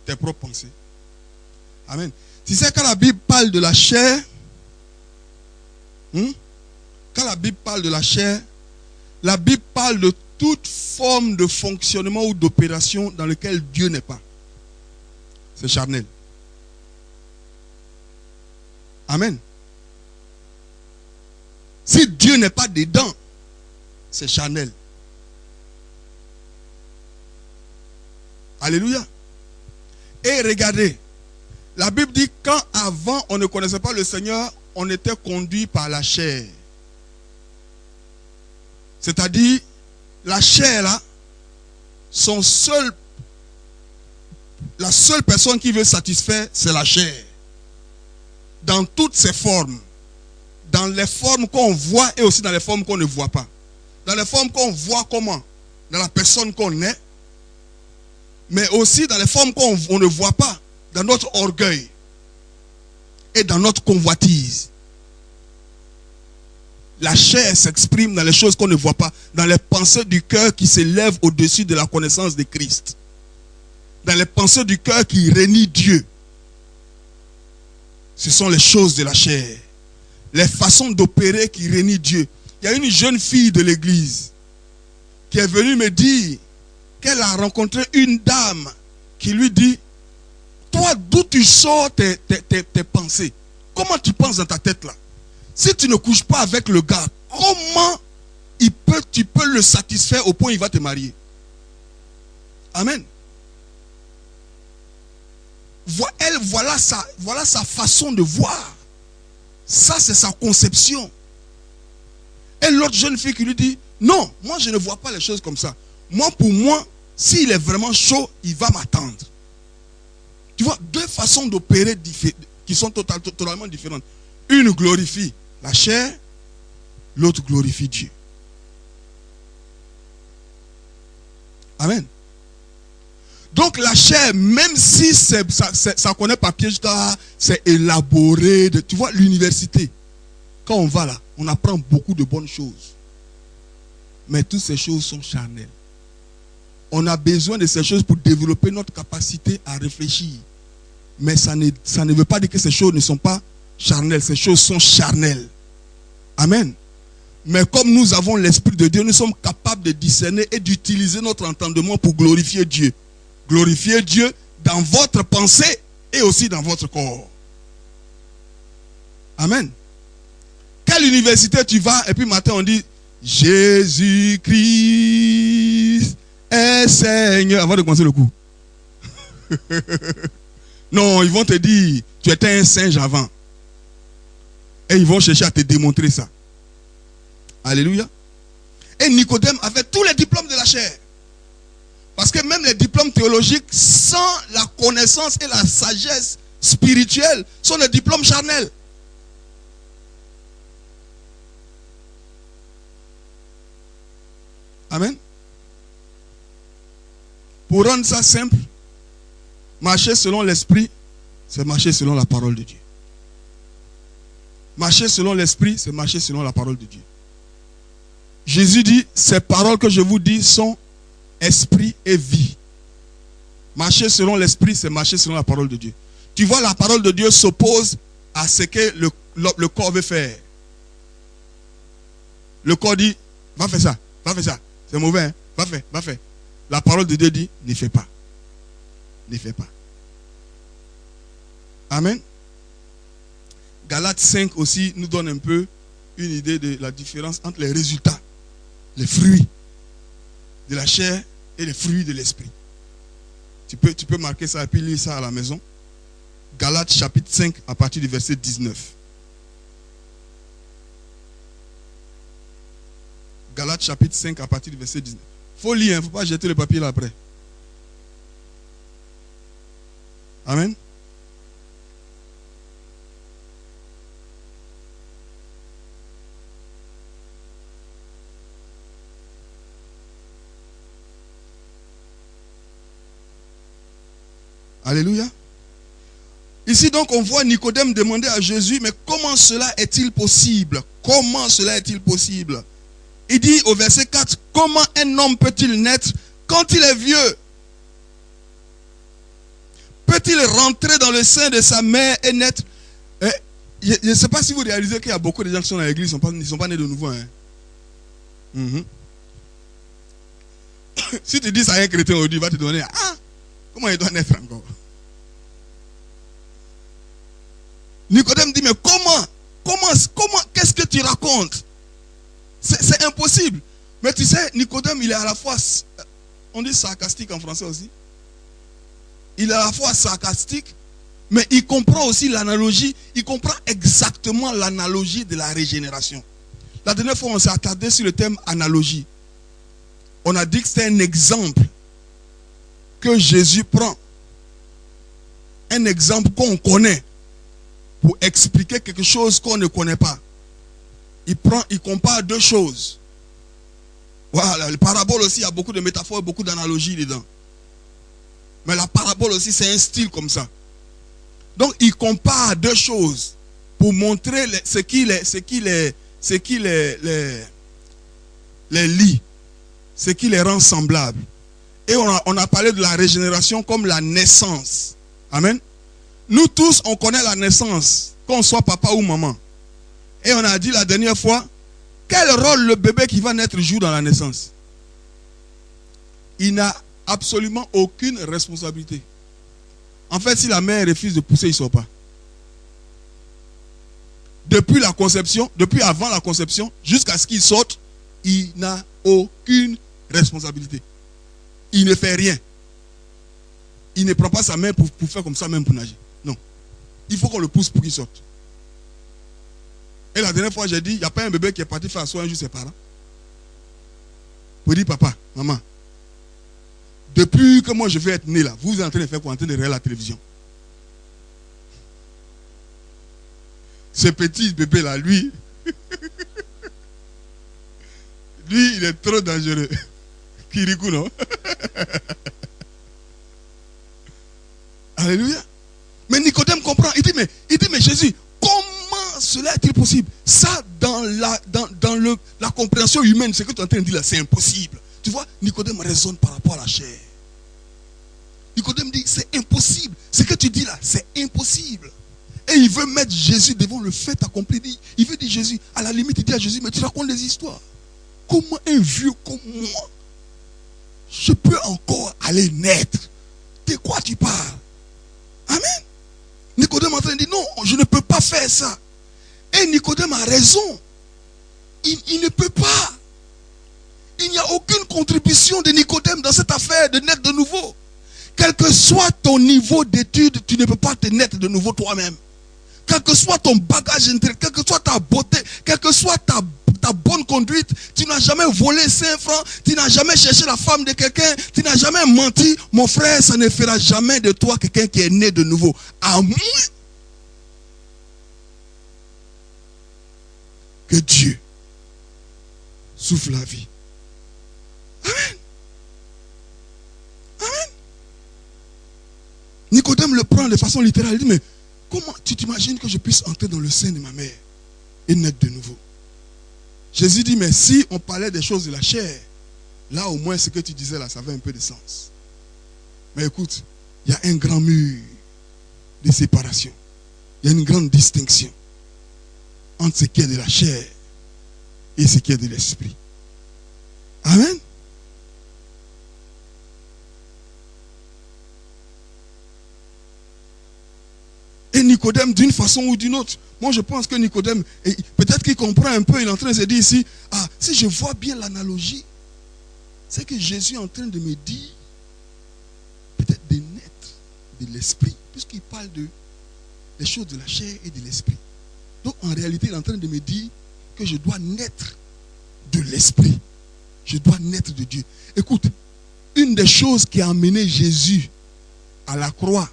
Tes propres pensées. Amen. Tu sais, quand la Bible parle de la chair, quand la Bible parle de la chair, la Bible parle de toute forme de fonctionnement ou d'opération dans lequel Dieu n'est pas. C'est charnel. Amen. Si Dieu n'est pas dedans, c'est charnel. Alléluia. Et regardez, la Bible dit quand avant on ne connaissait pas le Seigneur, on était conduit par la chair. C'est-à-dire, la chair là, la seule personne qui veut satisfaire, c'est la chair. Dans toutes ses formes. Dans les formes qu'on voit et aussi dans les formes qu'on ne voit pas. Dans les formes qu'on voit comment? Dans la personne qu'on est. Mais aussi dans les formes qu'on ne voit pas. Dans notre orgueil. Et dans notre convoitise. La chair s'exprime dans les choses qu'on ne voit pas. Dans les pensées du cœur qui s'élèvent au-dessus de la connaissance de Christ. Dans les pensées du cœur qui renient Dieu. Ce sont les choses de la chair. Les façons d'opérer qui renient Dieu. Il y a une jeune fille de l'église qui est venue me dire qu'elle a rencontré une dame qui lui dit: toi, d'où tu sors tes pensées? Comment tu penses dans ta tête là? Si tu ne couches pas avec le gars, comment tu peux le satisfaire au point où il va te marier? Amen. Voilà sa façon de voir. Ça, c'est sa conception. Et l'autre jeune fille qui lui dit: non, moi je ne vois pas les choses comme ça. Moi, pour moi, s'il est vraiment chaud, il va m'attendre. Tu vois, deux façons d'opérer qui sont totalement différentes. Une glorifie la chair, l'autre glorifie Dieu. Amen. Donc la chair, même si ça connaît papier, c'est élaboré. Tu vois, l'université, quand on va là, on apprend beaucoup de bonnes choses. Mais toutes ces choses sont charnelles. On a besoin de ces choses pour développer notre capacité à réfléchir. Mais ça ne veut pas dire que ces choses ne sont pas charnelles. Ces choses sont charnelles. Amen. Mais comme nous avons l'Esprit de Dieu, nous sommes capables de discerner et d'utiliser notre entendement pour glorifier Dieu. Glorifier Dieu dans votre pensée et aussi dans votre corps. Amen. Quelle université tu vas et puis matin on dit Jésus-Christ est Seigneur avant de commencer le cours. Non, ils vont te dire tu étais un singe avant. Et ils vont chercher à te démontrer ça. Alléluia. Et Nicodème avait tous les diplômes de la chair. Parce que même les diplômes théologiques, sans la connaissance et la sagesse spirituelle, sont des diplômes charnels. Amen. Pour rendre ça simple, marcher selon l'esprit, c'est marcher selon la parole de Dieu. Marcher selon l'esprit, c'est marcher selon la parole de Dieu. Jésus dit, ces paroles que je vous dis sont esprit et vie. Marcher selon l'esprit, c'est marcher selon la parole de Dieu. Tu vois, la parole de Dieu s'oppose à ce que le corps veut faire. Le corps dit, va faire ça, va faire ça. C'est mauvais, hein? Va faire, va faire. La parole de Dieu dit, ne fais pas. Ne fais pas. Amen. Galates 5 aussi nous donne un peu une idée de la différence entre les résultats, les fruits de la chair et les fruits de l'esprit. Tu peux marquer ça et puis lire ça à la maison. Galates chapitre 5 à partir du verset 19. Galates chapitre 5 à partir du verset 19. Il faut lire, il ne faut pas jeter le papier là après. Amen. Alléluia. Ici donc on voit Nicodème demander à Jésus, mais comment cela est-il possible? Comment cela est-il possible? Il dit au verset 4, comment un homme peut-il naître quand il est vieux? Peut-il rentrer dans le sein de sa mère et naître? Je ne sais pas si vous réalisez qu'il y a beaucoup de gens qui sont dans l'église, ils ne sont pas nés de nouveau. Si tu dis ça à un chrétien aujourd'hui, il va te demander, comment il doit naître encore? Nicodème dit, mais comment, qu'est-ce que tu racontes? C'est impossible. Mais tu sais, Nicodème, il est à la fois, on dit sarcastique en français aussi. Il est à la fois sarcastique, mais il comprend aussi l'analogie, il comprend exactement l'analogie de la régénération. La dernière fois, on s'est attardé sur le thème analogie. On a dit que c'est un exemple que Jésus prend. Un exemple qu'on connaît pour expliquer quelque chose qu'on ne connaît pas. Il compare deux choses. Voilà, le parabole aussi, il y a beaucoup de métaphores, beaucoup d'analogies dedans. Mais la parabole aussi, c'est un style comme ça. Donc, il compare deux choses pour montrer ce qui les lie, ce qui les rend semblables. Et on a parlé de la régénération comme la naissance. Amen. Nous tous, on connaît la naissance, qu'on soit papa ou maman. Et on a dit la dernière fois, quel rôle le bébé qui va naître joue dans la naissance? Il n'a absolument aucune responsabilité. En fait, si la mère refuse de pousser, il ne sort pas. Depuis la conception, depuis avant la conception, jusqu'à ce qu'il sorte, il n'a aucune responsabilité. Il ne fait rien. Il ne prend pas sa main pour faire comme ça, même pour nager. Non. Il faut qu'on le pousse pour qu'il sorte. Et la dernière fois, j'ai dit, il n'y a pas un bébé qui est parti faire asseoir un jour ses parents. Pour dire, papa, maman, depuis que moi je vais être né là, vous êtes en train de faire quoi? En train de regarder la télévision. Ce petit bébé là, lui, il est trop dangereux. Kirikou, non? Alléluia. Mais Nicodème comprend. Il dit, mais Jésus, comment cela est-il possible? Ça, dans la compréhension humaine, ce que tu es en train de dire là, c'est impossible. Tu vois, Nicodème raisonne par rapport à la chair. Nicodème dit, c'est impossible. Ce que tu dis là, c'est impossible. Et il veut mettre Jésus devant le fait accompli. Il veut dire Jésus, à la limite, il dit à Jésus, mais tu racontes des histoires. Comment un vieux comme moi, je peux encore aller naître? De quoi tu parles? Amen. Nicodème est en train de dire, non, je ne peux pas faire ça. Et Nicodème a raison. Il ne peut pas. Il n'y a aucune contribution de Nicodème dans cette affaire de naître de nouveau. Quel que soit ton niveau d'études, tu ne peux pas te naître de nouveau toi-même. Quel que soit ton bagage intérieur, quelle que soit ta beauté, quelle que soit ta bonne conduite, tu n'as jamais volé 5 francs, tu n'as jamais cherché la femme de quelqu'un, tu n'as jamais menti. Mon frère, ça ne fera jamais de toi quelqu'un qui est né de nouveau. À moins que Dieu souffle la vie. Amen. Amen. Nicodème le prend de façon littérale. Il dit, mais comment tu t'imagines que je puisse entrer dans le sein de ma mère et naître de nouveau? Jésus dit, mais si on parlait des choses de la chair, là au moins ce que tu disais là, ça avait un peu de sens. Mais écoute, il y a un grand mur de séparation. Il y a une grande distinction entre ce qui est de la chair et ce qui est de l'esprit. Amen. Et Nicodème, d'une façon ou d'une autre, moi je pense que Nicodème, peut-être qu'il comprend un peu, il est en train de se dire ici, si je vois bien l'analogie, c'est que Jésus est en train de me dire, peut-être de naître de l'esprit, puisqu'il parle des choses de la chair et de l'esprit. Donc en réalité, il est en train de me dire que je dois naître de l'esprit. Je dois naître de Dieu. Écoute, une des choses qui a amené Jésus à la croix,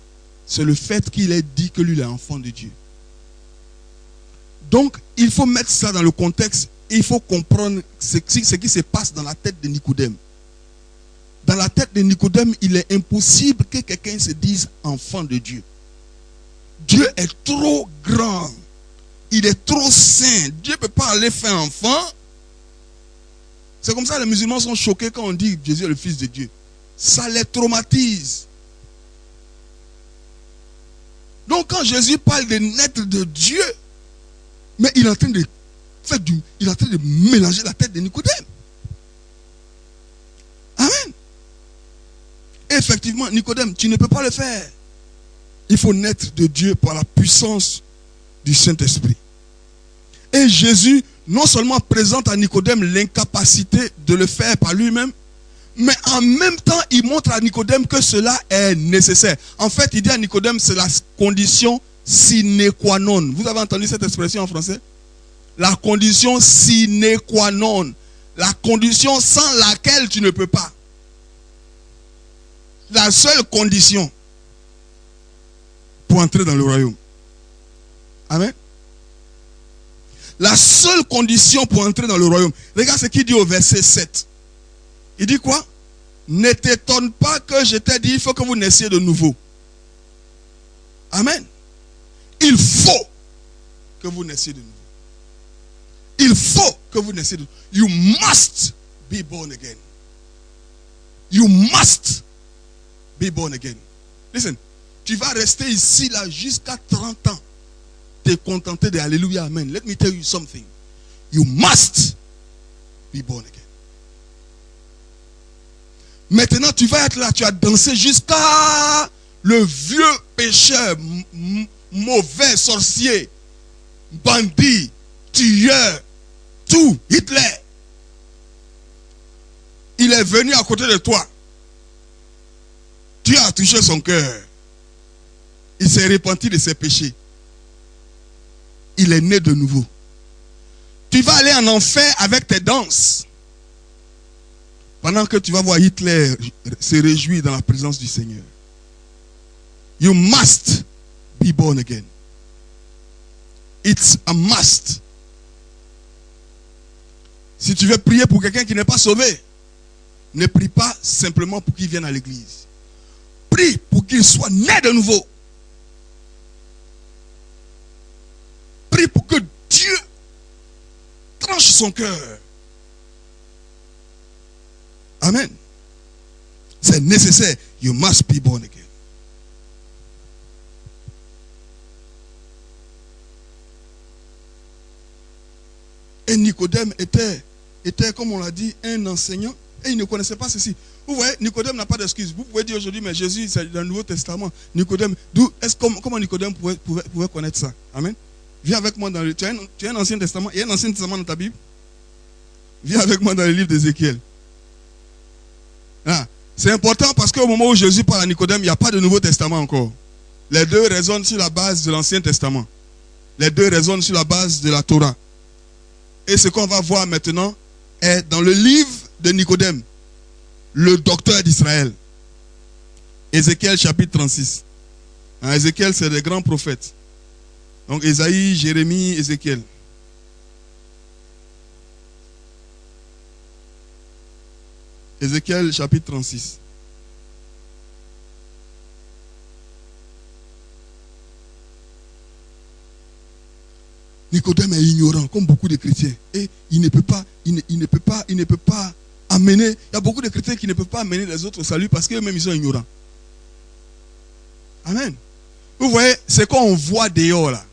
c'est le fait qu'il ait dit que lui, il est enfant de Dieu. Donc, il faut mettre ça dans le contexte et il faut comprendre ce qui se passe dans la tête de Nicodème. Dans la tête de Nicodème, il est impossible que quelqu'un se dise enfant de Dieu. Dieu est trop grand. Il est trop saint. Dieu ne peut pas aller faire enfant. C'est comme ça que les musulmans sont choqués quand on dit que Jésus est le Fils de Dieu. Ça les traumatise. Donc quand Jésus parle de naître de Dieu, mais il est en train de faire il est en train de mélanger la tête de Nicodème. Amen. Et effectivement, Nicodème, tu ne peux pas le faire. Il faut naître de Dieu par la puissance du Saint-Esprit. Et Jésus non seulement présente à Nicodème l'incapacité de le faire par lui-même, mais en même temps, il montre à Nicodème que cela est nécessaire. En fait, il dit à Nicodème, c'est la condition sine qua non. Vous avez entendu cette expression en français? La condition sine qua non. La condition sans laquelle tu ne peux pas. La seule condition pour entrer dans le royaume. Amen. La seule condition pour entrer dans le royaume. Regarde ce qu'il dit au verset 7. Il dit quoi? Ne t'étonne pas que je t'ai dit, il faut que vous naissiez de nouveau. Amen. Il faut que vous naissiez de nouveau. Il faut que vous naissiez de nouveau. You must be born again. You must be born again. Listen, tu vas rester ici là jusqu'à 30 ans. Te contenter de Alléluia, Amen. Let me tell you something. You must be born again. Maintenant, tu vas être là, tu as dansé jusqu'à le vieux pécheur, mauvais sorcier, bandit, tueur, tout, Hitler. Il est venu à côté de toi. Tu as touché son cœur. Il s'est repenti de ses péchés. Il est né de nouveau. Tu vas aller en enfer avec tes danses. Pendant que tu vas voir Hitler se réjouir dans la présence du Seigneur. You must be born again. It's a must. Si tu veux prier pour quelqu'un qui n'est pas sauvé, ne prie pas simplement pour qu'il vienne à l'église. Prie pour qu'il soit né de nouveau. Prie pour que Dieu tranche son cœur. Amen. C'est nécessaire. You must be born again. Et Nicodème était, comme on l'a dit, un enseignant. Et il ne connaissait pas ceci. Vous voyez, Nicodème n'a pas d'excuse. Vous pouvez dire aujourd'hui, mais Jésus, c'est dans le Nouveau Testament. Nicodème, comment Nicodème pouvait connaître ça? Amen. Viens avec moi dans le... Tu as un Ancien Testament? Il y a un Ancien Testament dans ta Bible? Viens avec moi dans le livre d'Ézéchiel. Ah, c'est important parce qu'au moment où Jésus parle à Nicodème, il n'y a pas de Nouveau Testament encore. Les deux résonnent sur la base de l'Ancien Testament. Les deux résonnent sur la base de la Torah. Et ce qu'on va voir maintenant est dans le livre de Nicodème, le docteur d'Israël. Ézéchiel chapitre 36. Ézéchiel, c'est des grands prophètes. Donc Ésaïe, Jérémie, Ézéchiel. Ézéchiel chapitre 36. Nicodème est ignorant, comme beaucoup de chrétiens. Et il ne peut pas amener. Il y a beaucoup de chrétiens qui ne peuvent pas amener les autres au salut parce qu'eux-mêmes ils sont ignorants. Amen. Vous voyez, c'est qu'on voit dehors là.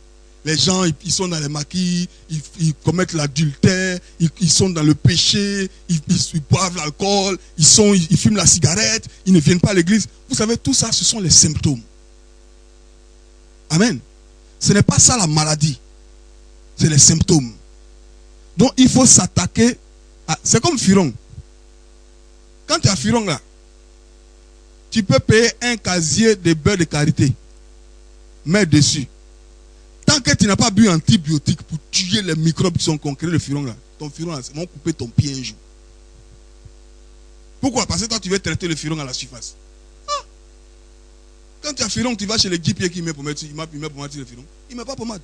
Les gens, ils sont dans les maquis, ils commettent l'adultère, ils sont dans le péché, ils boivent l'alcool, ils fument la cigarette, ils ne viennent pas à l'église. Vous savez, tout ça, ce sont les symptômes. Amen. Ce n'est pas ça la maladie. C'est les symptômes. Donc, il faut s'attaquer à... C'est comme Firon. Quand tu es à Firon là, tu peux payer un casier de beurre de karité. Mets dessus. Tant que tu n'as pas bu antibiotique pour tuer les microbes qui sont concrets, le Firon là, ton furon, ils vont couper ton pied un jour. Pourquoi? Parce que toi, tu veux traiter le furon à la surface. Ah. Quand tu as furon, tu vas chez le guipier qui met pommade, il met pommade sur le furon. Il ne met pas pommade.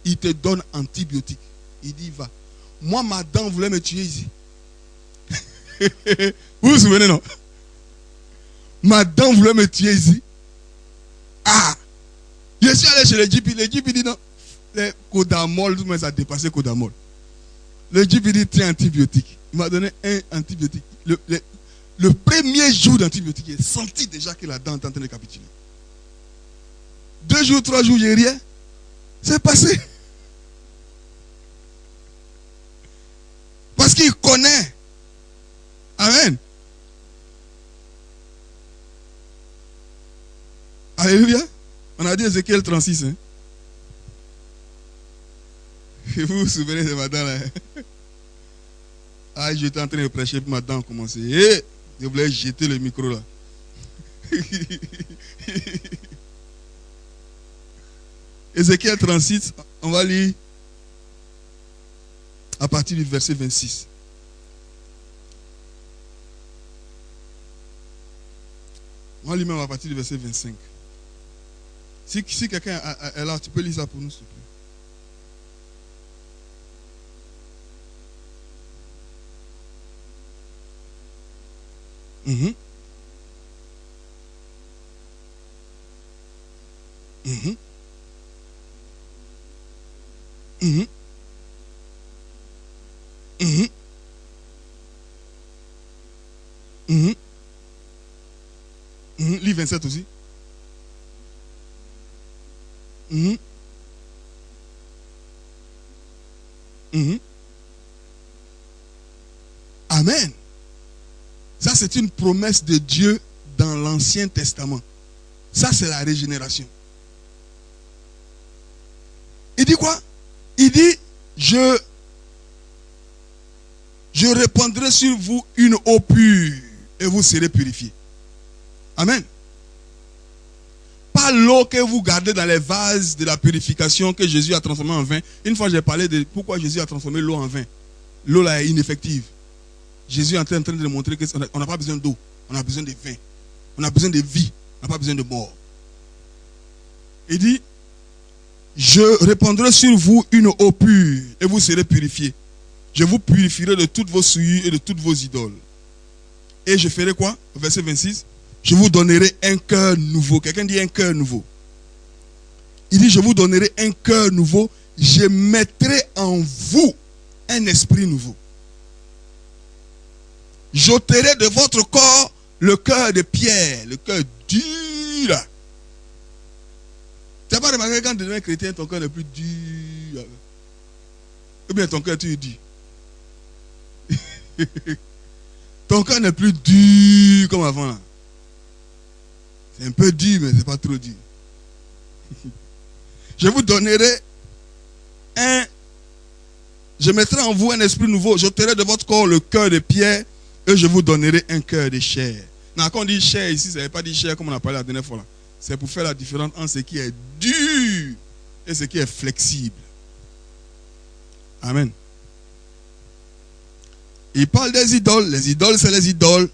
Il te donne antibiotique. Il dit, va. Moi, ma dent voulait me tuer ici. Vous vous souvenez, non? Ma dent voulait me tuer ici. Ah! Je suis allé chez le GP. Le GP dit non. Le Codamol, tout le monde a dépassé Codamol. Le GP dit tiens, antibiotique. Il m'a donné un antibiotique. Le premier jour d'antibiotique, j'ai senti déjà que la dent est en train de capituler. 2 jours, 3 jours, j'ai rien. C'est passé. Parce qu'il connaît. Amen. Alléluia. On a dit Ézéchiel 36. Hein? Vous vous souvenez de ma dent là? Ah, j'étais en train de prêcher puis ma dent a commencé. Et je voulais jeter le micro là. Ézéchiel 36, on va lire à partir du verset 26. On va lire même à partir du verset 25. Si quelqu'un est là, tu peux lire ça pour nous, s'il te plaît. Mhm. Mhm. Mhm. Mhm. Mhm. Mhm. Lis 27 aussi. Mhm. Mhm. Amen. Ça, c'est une promesse de Dieu dans l'Ancien Testament. Ça, c'est la régénération. Il dit quoi? Il dit, je répandrai sur vous une eau pure et vous serez purifiés. Amen. Pas l'eau que vous gardez dans les vases de la purification que Jésus a transformé en vin. Une fois, j'ai parlé de pourquoi Jésus a transformé l'eau en vin. L'eau là est ineffective. Jésus est en train de montrer qu'on n'a pas besoin d'eau. On a besoin de vin. On a besoin de vie. On n'a pas besoin de mort. Il dit, je répandrai sur vous une eau pure et vous serez purifiés. Je vous purifierai de toutes vos souillures et de toutes vos idoles. Et je ferai quoi? Verset 26. Je vous donnerai un cœur nouveau. Quelqu'un dit un cœur nouveau. Il dit, je vous donnerai un cœur nouveau. Je mettrai en vous un esprit nouveau. J'ôterai de votre corps le cœur de pierre, le cœur dur. Tu n'as pas remarqué quand tu deviens chrétien, ton cœur n'est plus dur. Ou bien ton cœur, tu dis. Ton cœur n'est plus dur comme avant. Là. C'est un peu dur, mais ce n'est pas trop dur. Je vous donnerai je mettrai en vous un esprit nouveau. J'ôterai de votre corps le cœur de pierre et je vous donnerai un cœur de chair. Quand on dit chair ici, ça ne veut pas dire chair comme on a parlé la dernière fois. C'est pour faire la différence entre ce qui est dur et ce qui est flexible. Amen. Il parle des idoles. Les idoles, c'est les idoles.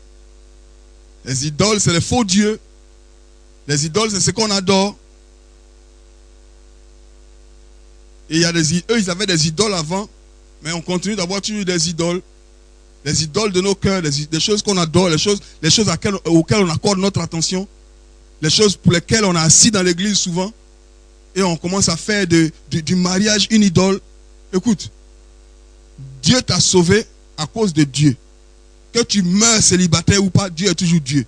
Les idoles, c'est les faux dieux. Les idoles, c'est ce qu'on adore. Et il y a eux, ils avaient des idoles avant. Mais on continue d'avoir toujours des idoles. Les idoles de nos cœurs, des choses qu'on adore, les choses auxquelles on accorde notre attention. Les choses pour lesquelles on est assis dans l'église souvent. Et on commence à faire du mariage une idole. Écoute, Dieu t'a sauvé à cause de Dieu. Que tu meurs célibataire ou pas, Dieu est toujours Dieu.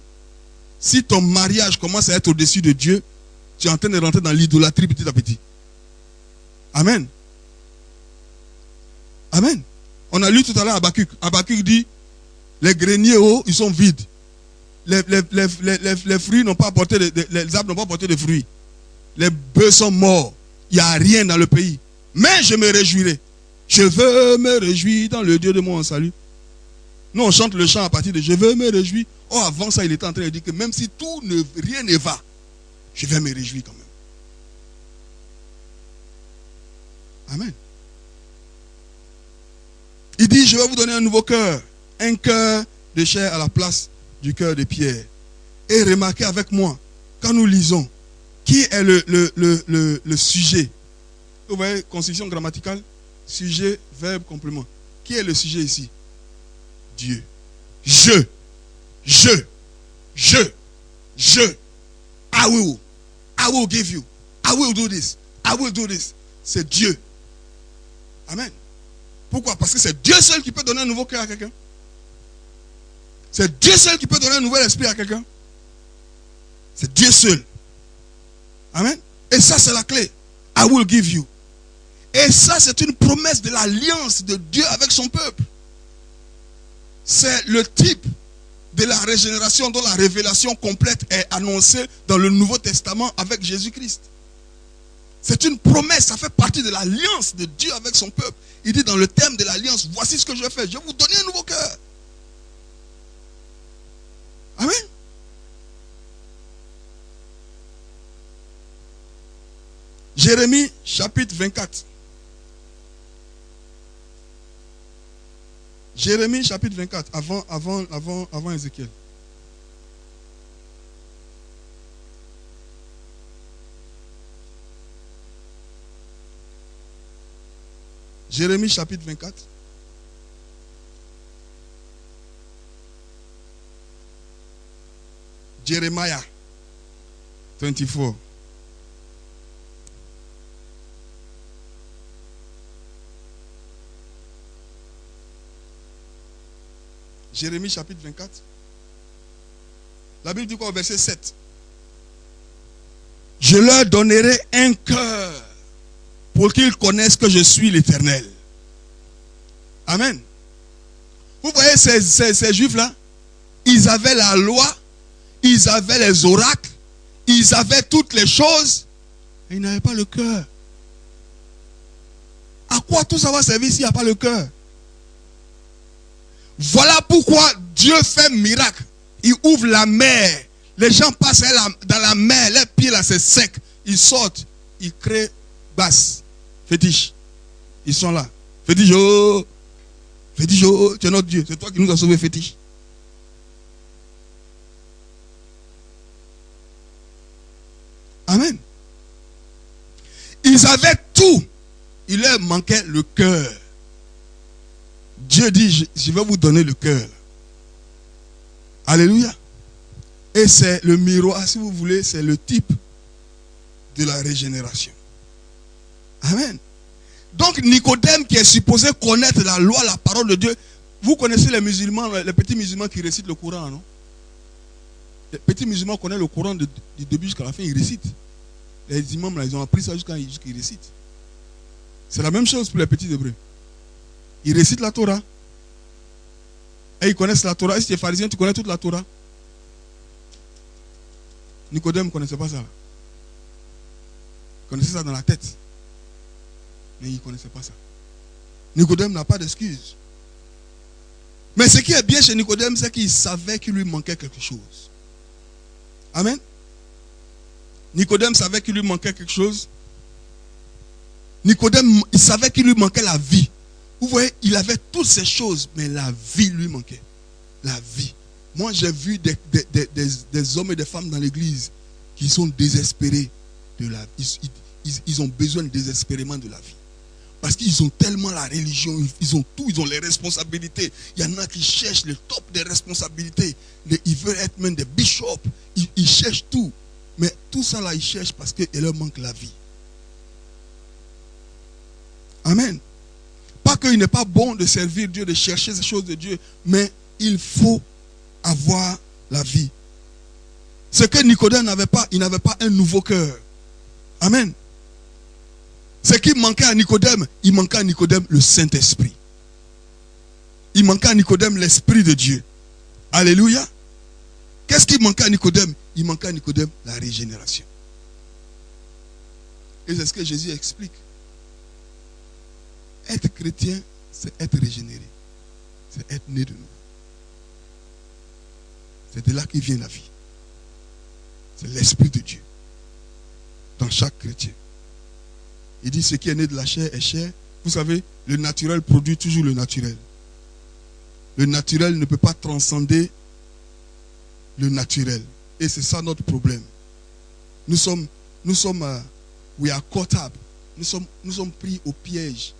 Si ton mariage commence à être au-dessus de Dieu, tu es en train de rentrer dans l'idolâtrie petit à petit. Amen. Amen. On a lu tout à l'heure Habakkuk. Habakkuk dit, les greniers hauts, ils sont vides. Les fruits n'ont pas apporté, les arbres n'ont pas apporté de fruits. Les bœufs sont morts. Il n'y a rien dans le pays. Mais je me réjouirai. Je veux me réjouir dans le Dieu de mon salut. Nous, on chante le chant à partir de je veux me réjouir. Oh, avant ça, il était en train de dire que même si rien ne va, je vais me réjouir quand même. Amen. Il dit, je vais vous donner un nouveau cœur. Un cœur de chair à la place du cœur de pierre. Et remarquez avec moi, quand nous lisons, qui est le sujet? Vous voyez, construction grammaticale, sujet, verbe, complément. Qui est le sujet ici? Dieu. Je. I will give you. I will do this. I will do this. C'est Dieu. Amen. Pourquoi? Parce que c'est Dieu seul qui peut donner un nouveau cœur à quelqu'un. C'est Dieu seul qui peut donner un nouvel esprit à quelqu'un. C'est Dieu seul. Amen. Et ça, c'est la clé. I will give you. Et ça, c'est une promesse de l'alliance de Dieu avec son peuple. C'est le type de la régénération dont la révélation complète est annoncée dans le Nouveau Testament avec Jésus-Christ. C'est une promesse, ça fait partie de l'alliance de Dieu avec son peuple. Il dit dans le thème de l'alliance, voici ce que je vais faire, je vais vous donner un nouveau cœur. Amen. Jérémie chapitre 24. Jérémie chapitre 24, avant Ézéchiel. Jérémie chapitre 24. Jeremiah 24. Jérémie chapitre 24. La Bible dit quoi au verset 7? Je leur donnerai un cœur pour qu'ils connaissent que je suis l'Éternel. Amen. Vous voyez ces juifs-là, ils avaient la loi, ils avaient les oracles, ils avaient toutes les choses, et ils n'avaient pas le cœur. À quoi tout ça va servir s'il n'y a pas le cœur? Voilà pourquoi Dieu fait un miracle. Il ouvre la mer. Les gens passent dans la mer. Les pieds là, c'est sec. Ils sortent. Ils créent basse. Fétiche. Ils sont là. Fétiche, oh. Fétiche, oh. Tu es notre Dieu. C'est toi qui nous as sauvés, fétiche. Amen. Ils avaient tout. Il leur manquait le cœur. Dieu dit, je vais vous donner le cœur. Alléluia. Et c'est le miroir, si vous voulez, c'est le type de la régénération. Amen. Donc Nicodème qui est supposé connaître la loi, la parole de Dieu. Vous connaissez les musulmans, les petits musulmans qui récitent le Coran, non? Les petits musulmans connaissent le Coran du début jusqu'à la fin, ils récitent. Les imams, là, ils ont appris ça jusqu'à qu'ils récitent. C'est la même chose pour les petits hébreux. Ils récitent la Torah. Et ils connaissent la Torah. Et si tu es pharisien, tu connais toute la Torah. Nicodème ne connaissait pas ça. Il connaissait ça dans la tête. Mais il ne connaissait pas ça. Nicodème n'a pas d'excuse. Mais ce qui est bien chez Nicodème, c'est qu'il savait qu'il lui manquait quelque chose. Amen. Nicodème savait qu'il lui manquait quelque chose. Nicodème, il savait qu'il lui manquait la vie. Vous voyez, il avait toutes ces choses, mais la vie lui manquait. La vie. Moi, j'ai vu des hommes et des femmes dans l'église qui sont désespérés de la vie. Ils ont besoin désespérément de la vie. Parce qu'ils ont tellement la religion, ils ont tout, ils ont les responsabilités. Il y en a qui cherchent le top des responsabilités. Ils veulent être même des bishops. Ils cherchent tout. Mais tout ça là, ils cherchent parce qu'il leur manque la vie. Amen. Pas qu'il n'est pas bon de servir Dieu, de chercher ces choses de Dieu, mais il faut avoir la vie. Ce que Nicodème n'avait pas, il n'avait pas un nouveau cœur. Amen. Ce qui manquait à Nicodème, il manquait à Nicodème le Saint-Esprit. Il manquait à Nicodème l'Esprit de Dieu. Alléluia. Qu'est-ce qui manquait à Nicodème? Il manquait à Nicodème la régénération. Et c'est ce que Jésus explique. Être chrétien, c'est être régénéré. C'est être né de nouveau. C'est de là qu'il vient la vie. C'est l'Esprit de Dieu. Dans chaque chrétien. Il dit, ce qui est né de la chair est chair. Vous savez, le naturel produit toujours le naturel. Le naturel ne peut pas transcender le naturel. Et c'est ça notre problème. Nous sommes we are caught up. Nous sommes pris au piège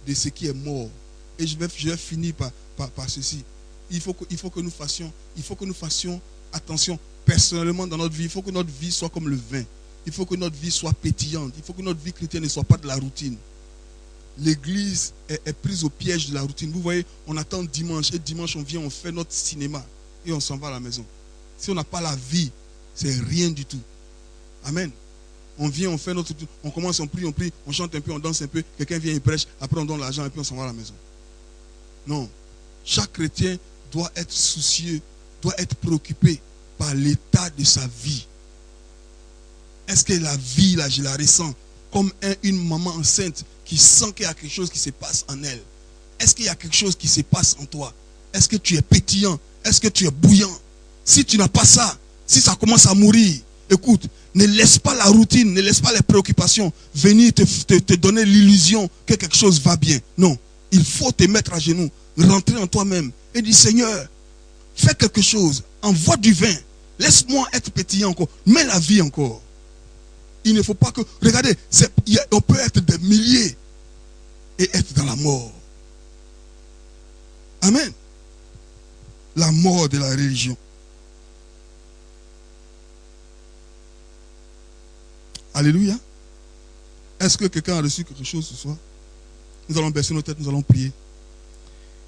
de ce qui est mort. Et je vais finir par ceci. Il faut que nous fassions attention personnellement dans notre vie. Il faut que notre vie soit comme le vin. Il faut que notre vie soit pétillante. Il faut que notre vie chrétienne ne soit pas de la routine. L'église est prise au piège de la routine. Vous voyez, on attend dimanche. Et dimanche, on vient, on fait notre cinéma. Et on s'en va à la maison. Si on n'a pas la vie, c'est rien du tout. Amen. On vient, on fait notre... On commence, on prie, on chante un peu, on danse un peu. Quelqu'un vient, il prêche. Après, on donne l'argent et puis on s'en va à la maison. Non. Chaque chrétien doit être soucieux, doit être préoccupé par l'état de sa vie. Est-ce que la vie, là, je la ressens comme une maman enceinte qui sent qu'il y a quelque chose qui se passe en elle? Est-ce qu'il y a quelque chose qui se passe en toi? Est-ce que tu es pétillant? Est-ce que tu es bouillant? Si tu n'as pas ça, si ça commence à mourir, écoute, ne laisse pas la routine, ne laisse pas les préoccupations venir te donner l'illusion que quelque chose va bien. Non, il faut te mettre à genoux, rentrer en toi-même et dire: Seigneur, fais quelque chose, envoie du vin, laisse-moi être pétillant encore, mets la vie encore. Il ne faut pas que... Regardez, on peut être des milliers et être dans la mort. Amen. La mort de la religion. Alléluia. Est-ce que quelqu'un a reçu quelque chose ce soir? Nous allons baisser nos têtes, nous allons prier.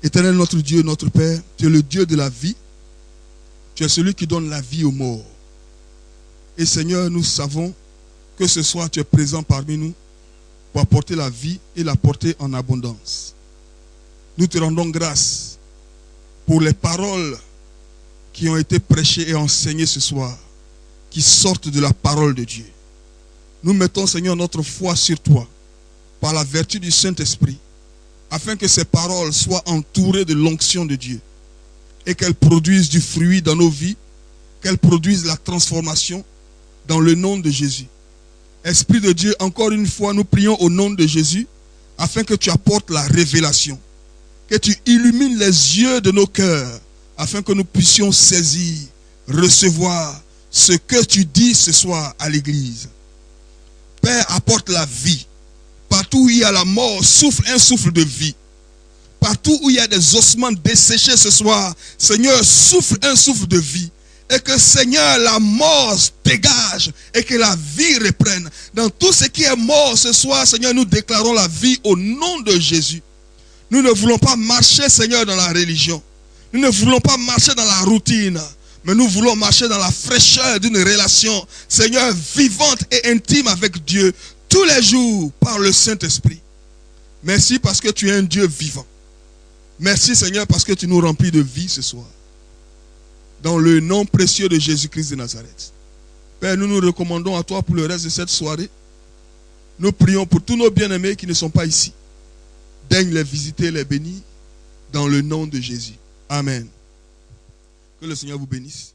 Éternel notre Dieu, notre Père, tu es le Dieu de la vie. Tu es celui qui donne la vie aux morts. Et Seigneur, nous savons que ce soir tu es présent parmi nous pour apporter la vie et la porter en abondance. Nous te rendons grâce pour les paroles qui ont été prêchées et enseignées ce soir, qui sortent de la parole de Dieu. Nous mettons, Seigneur, notre foi sur toi, par la vertu du Saint-Esprit, afin que ces paroles soient entourées de l'onction de Dieu et qu'elles produisent du fruit dans nos vies, qu'elles produisent la transformation dans le nom de Jésus. Esprit de Dieu, encore une fois, nous prions au nom de Jésus, afin que tu apportes la révélation, que tu illumines les yeux de nos cœurs, afin que nous puissions saisir, recevoir ce que tu dis ce soir à l'église. Père, apporte la vie. Partout où il y a la mort, souffle un souffle de vie. Partout où il y a des ossements desséchés ce soir, Seigneur, souffle un souffle de vie. Et que, Seigneur, la mort dégage et que la vie reprenne. Dans tout ce qui est mort ce soir, Seigneur, nous déclarons la vie au nom de Jésus. Nous ne voulons pas marcher, Seigneur, dans la religion. Nous ne voulons pas marcher dans la routine. Mais nous voulons marcher dans la fraîcheur d'une relation, Seigneur, vivante et intime avec Dieu, tous les jours, par le Saint-Esprit. Merci parce que tu es un Dieu vivant. Merci, Seigneur, parce que tu nous remplis de vie ce soir. Dans le nom précieux de Jésus-Christ de Nazareth. Père, nous nous recommandons à toi pour le reste de cette soirée. Nous prions pour tous nos bien-aimés qui ne sont pas ici. Daigne les visiter, les bénir, dans le nom de Jésus. Amen. Que le Seigneur vous bénisse.